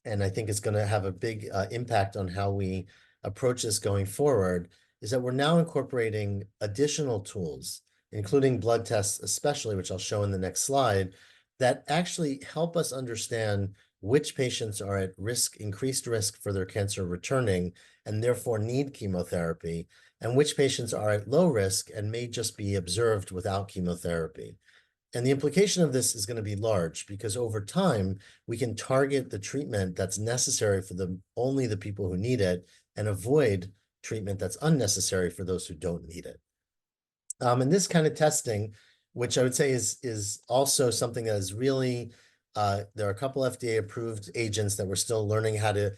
and I think it's going to have a big impact on how we approach this going forward, is that we're now incorporating additional tools, including blood tests especially, which I'll show in the next slide, that actually help us understand which patients are at risk, increased risk for their cancer returning, and therefore need chemotherapy, and which patients are at low risk and may just be observed without chemotherapy. And the implication of this is going to be large because over time, we can target the treatment that's necessary for only the people who need it and avoid treatment that's unnecessary for those who don't need it. And this kind of testing, which I would say is also something that is really, there are a couple FDA-approved agents that we're still learning how to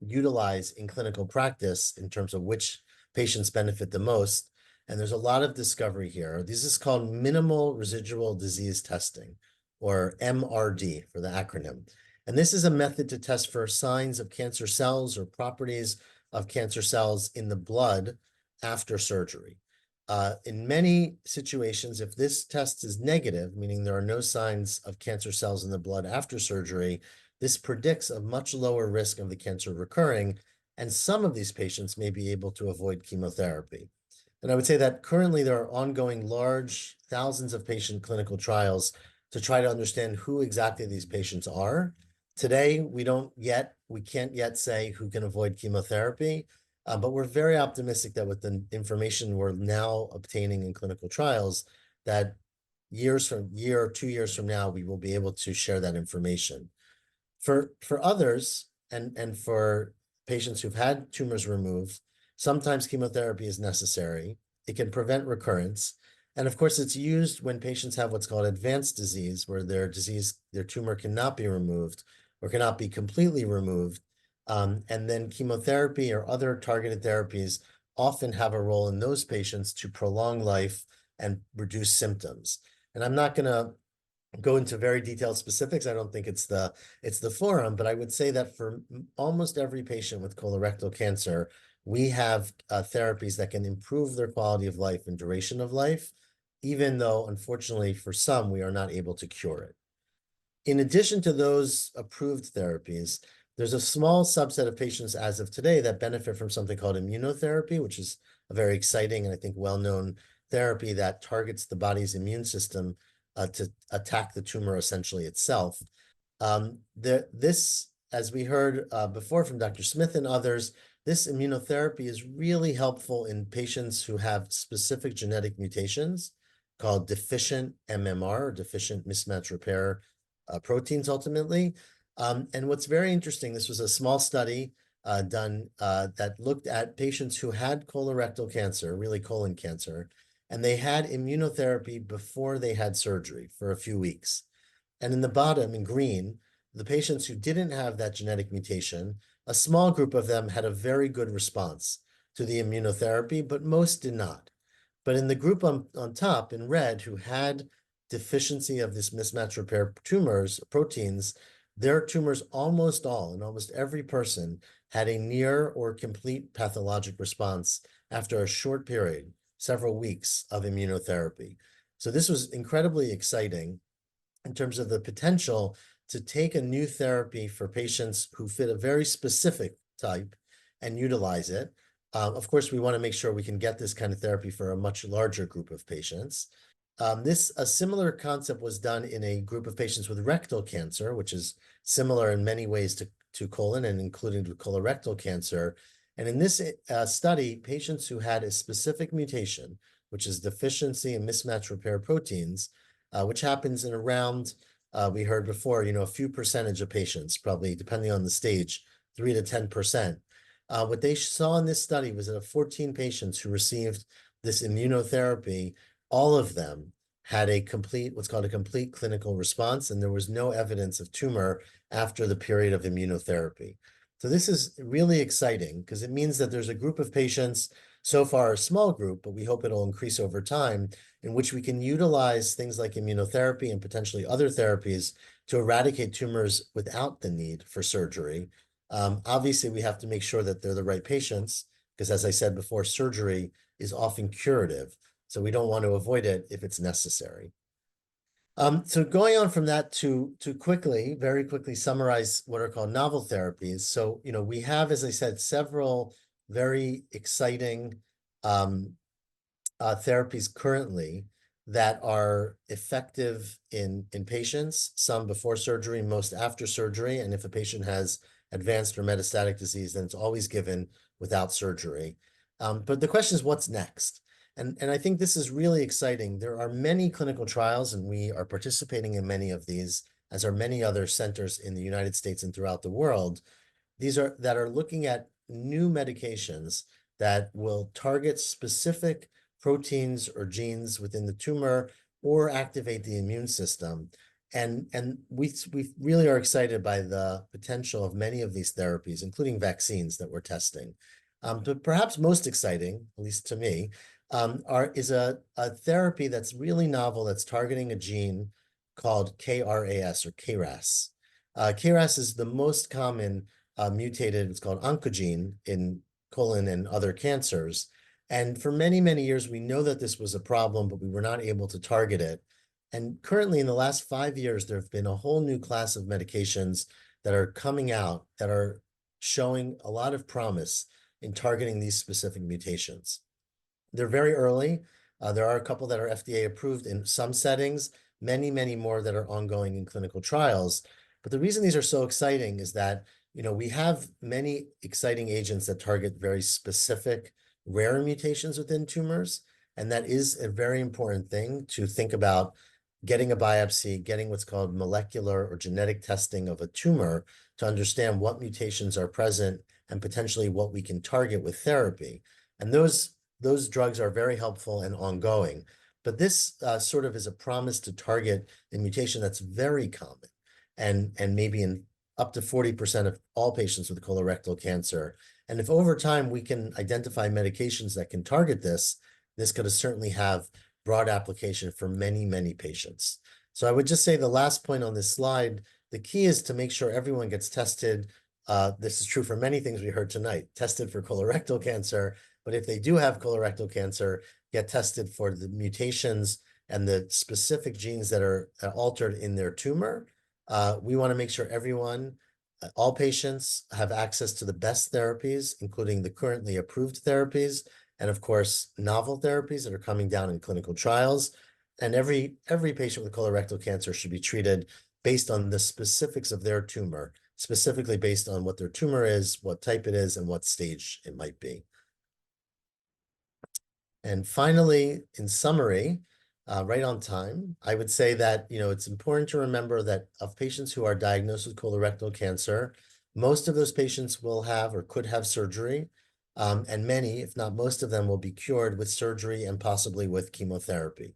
utilize in clinical practice in terms of which patients benefit the most. And there's a lot of discovery here. This is called minimal residual disease testing, or MRD for the acronym. And this is a method to test for signs of cancer cells or properties of cancer cells in the blood after surgery. In many situations, if this test is negative, meaning there are no signs of cancer cells in the blood after surgery, this predicts a much lower risk of the cancer recurring, and some of these patients may be able to avoid chemotherapy. And I would say that currently there are ongoing large thousands of patient clinical trials to try to understand who exactly these patients are. Today, we can't yet say who can avoid chemotherapy, but we're very optimistic that with the information we're now obtaining in clinical trials, that year or 2 years from now, we will be able to share that information. For others, and for patients who've had tumors removed, sometimes chemotherapy is necessary. It can prevent recurrence. And of course, it's used when patients have what's called advanced disease, where their tumor cannot be removed or cannot be completely removed. And then chemotherapy or other targeted therapies often have a role in those patients to prolong life and reduce symptoms. And I'm not going to go into very detailed specifics. I don't think it's the forum, but I would say that for almost every patient with colorectal cancer, we have therapies that can improve their quality of life and duration of life, even though, unfortunately, for some, we are not able to cure it. In addition to those approved therapies, there's a small subset of patients as of today that benefit from something called immunotherapy, which is a very exciting and I think well-known therapy that targets the body's immune system to attack the tumor essentially itself. This, as we heard before from Dr. Smith and others, this immunotherapy is really helpful in patients who have specific genetic mutations called deficient MMR, or deficient mismatch repair proteins ultimately. And what's very interesting, this was a small study done that looked at patients who had colorectal cancer, really colon cancer, and they had immunotherapy before they had surgery for a few weeks. And in the bottom, in green, the patients who didn't have that genetic mutation, a small group of them had a very good response to the immunotherapy, but most did not. But in the group on top, in red, who had deficiency of this mismatch repair proteins, their tumors almost all, in almost every person, had a near or complete pathologic response after a short period, several weeks of immunotherapy. So this was incredibly exciting in terms of the potential to take a new therapy for patients who fit a very specific type and utilize it. Of course, we want to make sure we can get this kind of therapy for a much larger group of patients. A similar concept was done in a group of patients with rectal cancer, which is similar in many ways to colon and including to colorectal cancer. And in this study, patients who had a specific mutation, which is deficiency in mismatch repair proteins, which happens in around, we heard before, a few percentage of patients, probably depending on the stage, 3 to 10%. What they saw in this study was that of 14 patients who received this immunotherapy, all of them had what's called a complete clinical response, and there was no evidence of tumor after the period of immunotherapy. So this is really exciting because it means that there's a group of patients, so far a small group, but we hope it'll increase over time, in which we can utilize things like immunotherapy and potentially other therapies to eradicate tumors without the need for surgery. Obviously, we have to make sure that they're the right patients because, as I said before, surgery is often curative. So we don't want to avoid it if it's necessary. So going on from that to very quickly summarize what are called novel therapies. So, we have, as I said, several very exciting therapies currently that are effective in patients, some before surgery, most after surgery. And if a patient has advanced or metastatic disease, then it's always given without surgery. But the question is, what's next? And I think this is really exciting. There are many clinical trials, and we are participating in many of these, as are many other centers in the United States and throughout the world. These are that are looking at new medications that will target specific proteins or genes within the tumor or activate the immune system. And we really are excited by the potential of many of these therapies, including vaccines that we're testing. But perhaps most exciting, at least to me, is a therapy that's really novel, that's targeting a gene called KRAS or KRAS. KRAS is the most common mutated, it's called oncogene in colon and other cancers. And for many, many years, we know that this was a problem, but we were not able to target it. And currently, in the last 5 years, there have been a whole new class of medications that are coming out that are showing a lot of promise in targeting these specific mutations. They're very early. There are a couple that are FDA approved in some settings, many, many more that are ongoing in clinical trials. But the reason these are so exciting is that, we have many exciting agents that target very specific rare mutations within tumors. And that is a very important thing to think about, getting a biopsy, getting what's called molecular or genetic testing of a tumor to understand what mutations are present and potentially what we can target with therapy. And those drugs are very helpful and ongoing. But this sort of is a promise to target a mutation that's very common and maybe in up to 40% of all patients with colorectal cancer. And if over time we can identify medications that can target this could certainly have broad application for many, many patients. So I would just say the last point on this slide, the key is to make sure everyone gets tested. This is true for many things we heard tonight, tested for colorectal cancer. But if they do have colorectal cancer, get tested for the mutations and the specific genes that are altered in their tumor. We want to make sure all patients have access to the best therapies, including the currently approved therapies, and of course, novel therapies that are coming down in clinical trials. And every patient with colorectal cancer should be treated based on the specifics of their tumor, specifically based on what their tumor is, what type it is, and what stage it might be. And finally, in summary, right on time, I would say that, it's important to remember that of patients who are diagnosed with colorectal cancer, most of those patients will have or could have surgery, and many, if not most of them, will be cured with surgery and possibly with chemotherapy.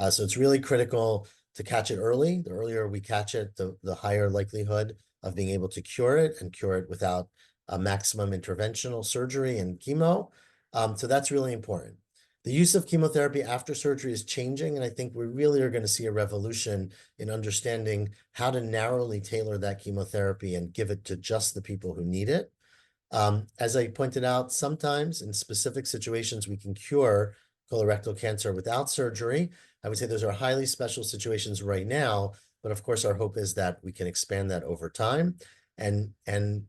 So it's really critical to catch it early. The earlier we catch it, the higher likelihood of being able to cure it and cure it without a maximum interventional surgery and chemo. So that's really important. The use of chemotherapy after surgery is changing, and I think we really are going to see a revolution in understanding how to narrowly tailor that chemotherapy and give it to just the people who need it. As I pointed out, sometimes in specific situations, we can cure colorectal cancer without surgery. I would say those are highly special situations right now, but of course, our hope is that we can expand that over time. And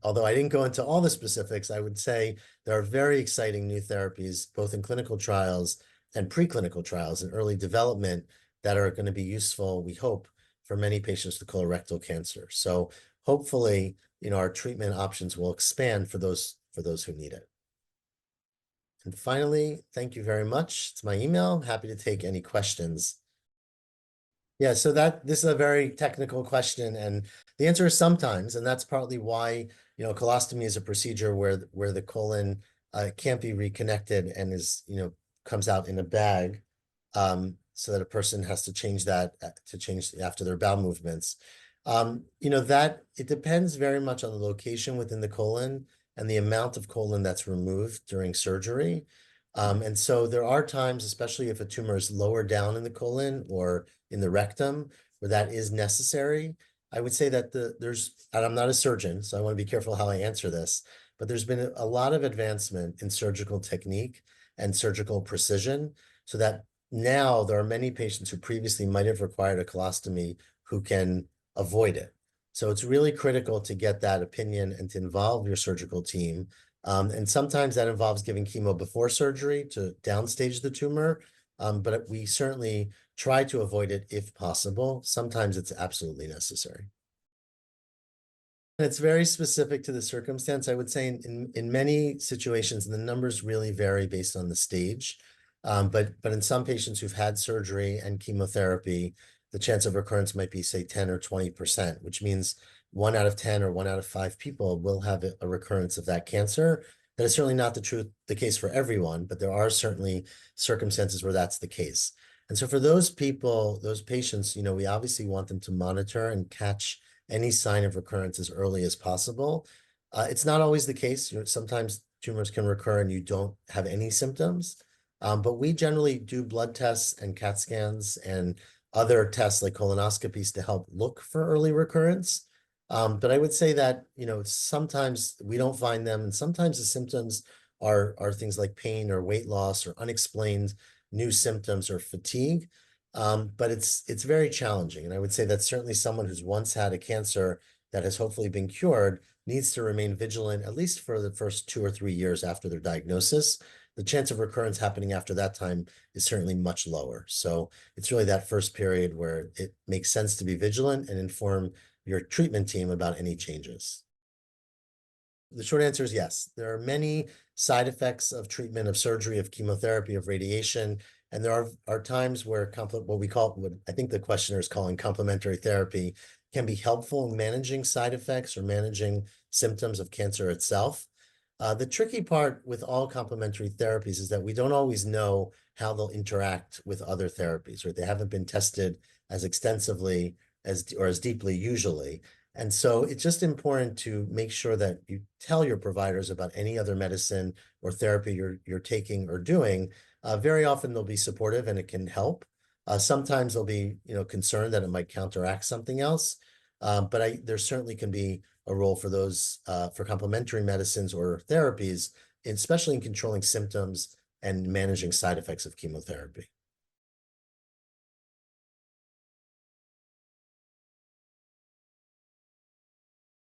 although I didn't go into all the specifics, I would say there are very exciting new therapies, both in clinical trials and preclinical trials in early development that are going to be useful, we hope, for many patients with colorectal cancer. So hopefully, our treatment options will expand for those who need it. And finally, thank you very much. It's my email. I'm happy to take any questions. Yeah, so this is a very technical question, and the answer is sometimes, and that's partly why, colostomy is a procedure where the colon can't be reconnected and is, comes out in a bag, so that a person has to change that after their bowel movements. That it depends very much on the location within the colon and the amount of colon that's removed during surgery. And so there are times, especially if a tumor is lower down in the colon or in the rectum, where that is necessary. I would say that and I'm not a surgeon, so I want to be careful how I answer this, but there's been a lot of advancement in surgical technique and surgical precision so that now there are many patients who previously might have required a colostomy who can avoid it. So it's really critical to get that opinion and to involve your surgical team. And sometimes that involves giving chemo before surgery to downstage the tumor. But we certainly try to avoid it if possible. Sometimes it's absolutely necessary. And it's very specific to the circumstance. I would say in many situations, the numbers really vary based on the stage. But in some patients who've had surgery and chemotherapy, the chance of recurrence might be, say, 10 or 20%, which means 1 out of 10 or 1 out of 5 people will have a recurrence of that cancer. That is certainly not the case for everyone, but there are certainly circumstances where that's the case. And so for those people, those patients, we obviously want them to monitor and catch any sign of recurrence as early as possible. It's not always the case. Sometimes tumors can recur and you don't have any symptoms. But we generally do blood tests and CAT scans and other tests like colonoscopies to help look for early recurrence. But I would say that, sometimes we don't find them, and sometimes the symptoms are things like pain or weight loss or unexplained new symptoms or fatigue. But it's very challenging. And I would say that certainly someone who's once had a cancer that has hopefully been cured needs to remain vigilant, at least for the first 2 or 3 years after their diagnosis. The chance of recurrence happening after that time is certainly much lower. So it's really that first period where it makes sense to be vigilant and inform your treatment team about any changes. The short answer is yes. There are many side effects of treatment, of surgery, of chemotherapy, of radiation. And there are times where what I think the questioner is calling complementary therapy can be helpful in managing side effects or managing symptoms of cancer itself. The tricky part with all complementary therapies is that we don't always know how they'll interact with other therapies, or they haven't been tested as extensively or as deeply usually. And so it's just important to make sure that you tell your providers about any other medicine or therapy you're taking or doing. Very often they'll be supportive and it can help. Sometimes they'll be concerned that it might counteract something else. But there certainly can be a role for those for complementary medicines or therapies, especially in controlling symptoms and managing side effects of chemotherapy.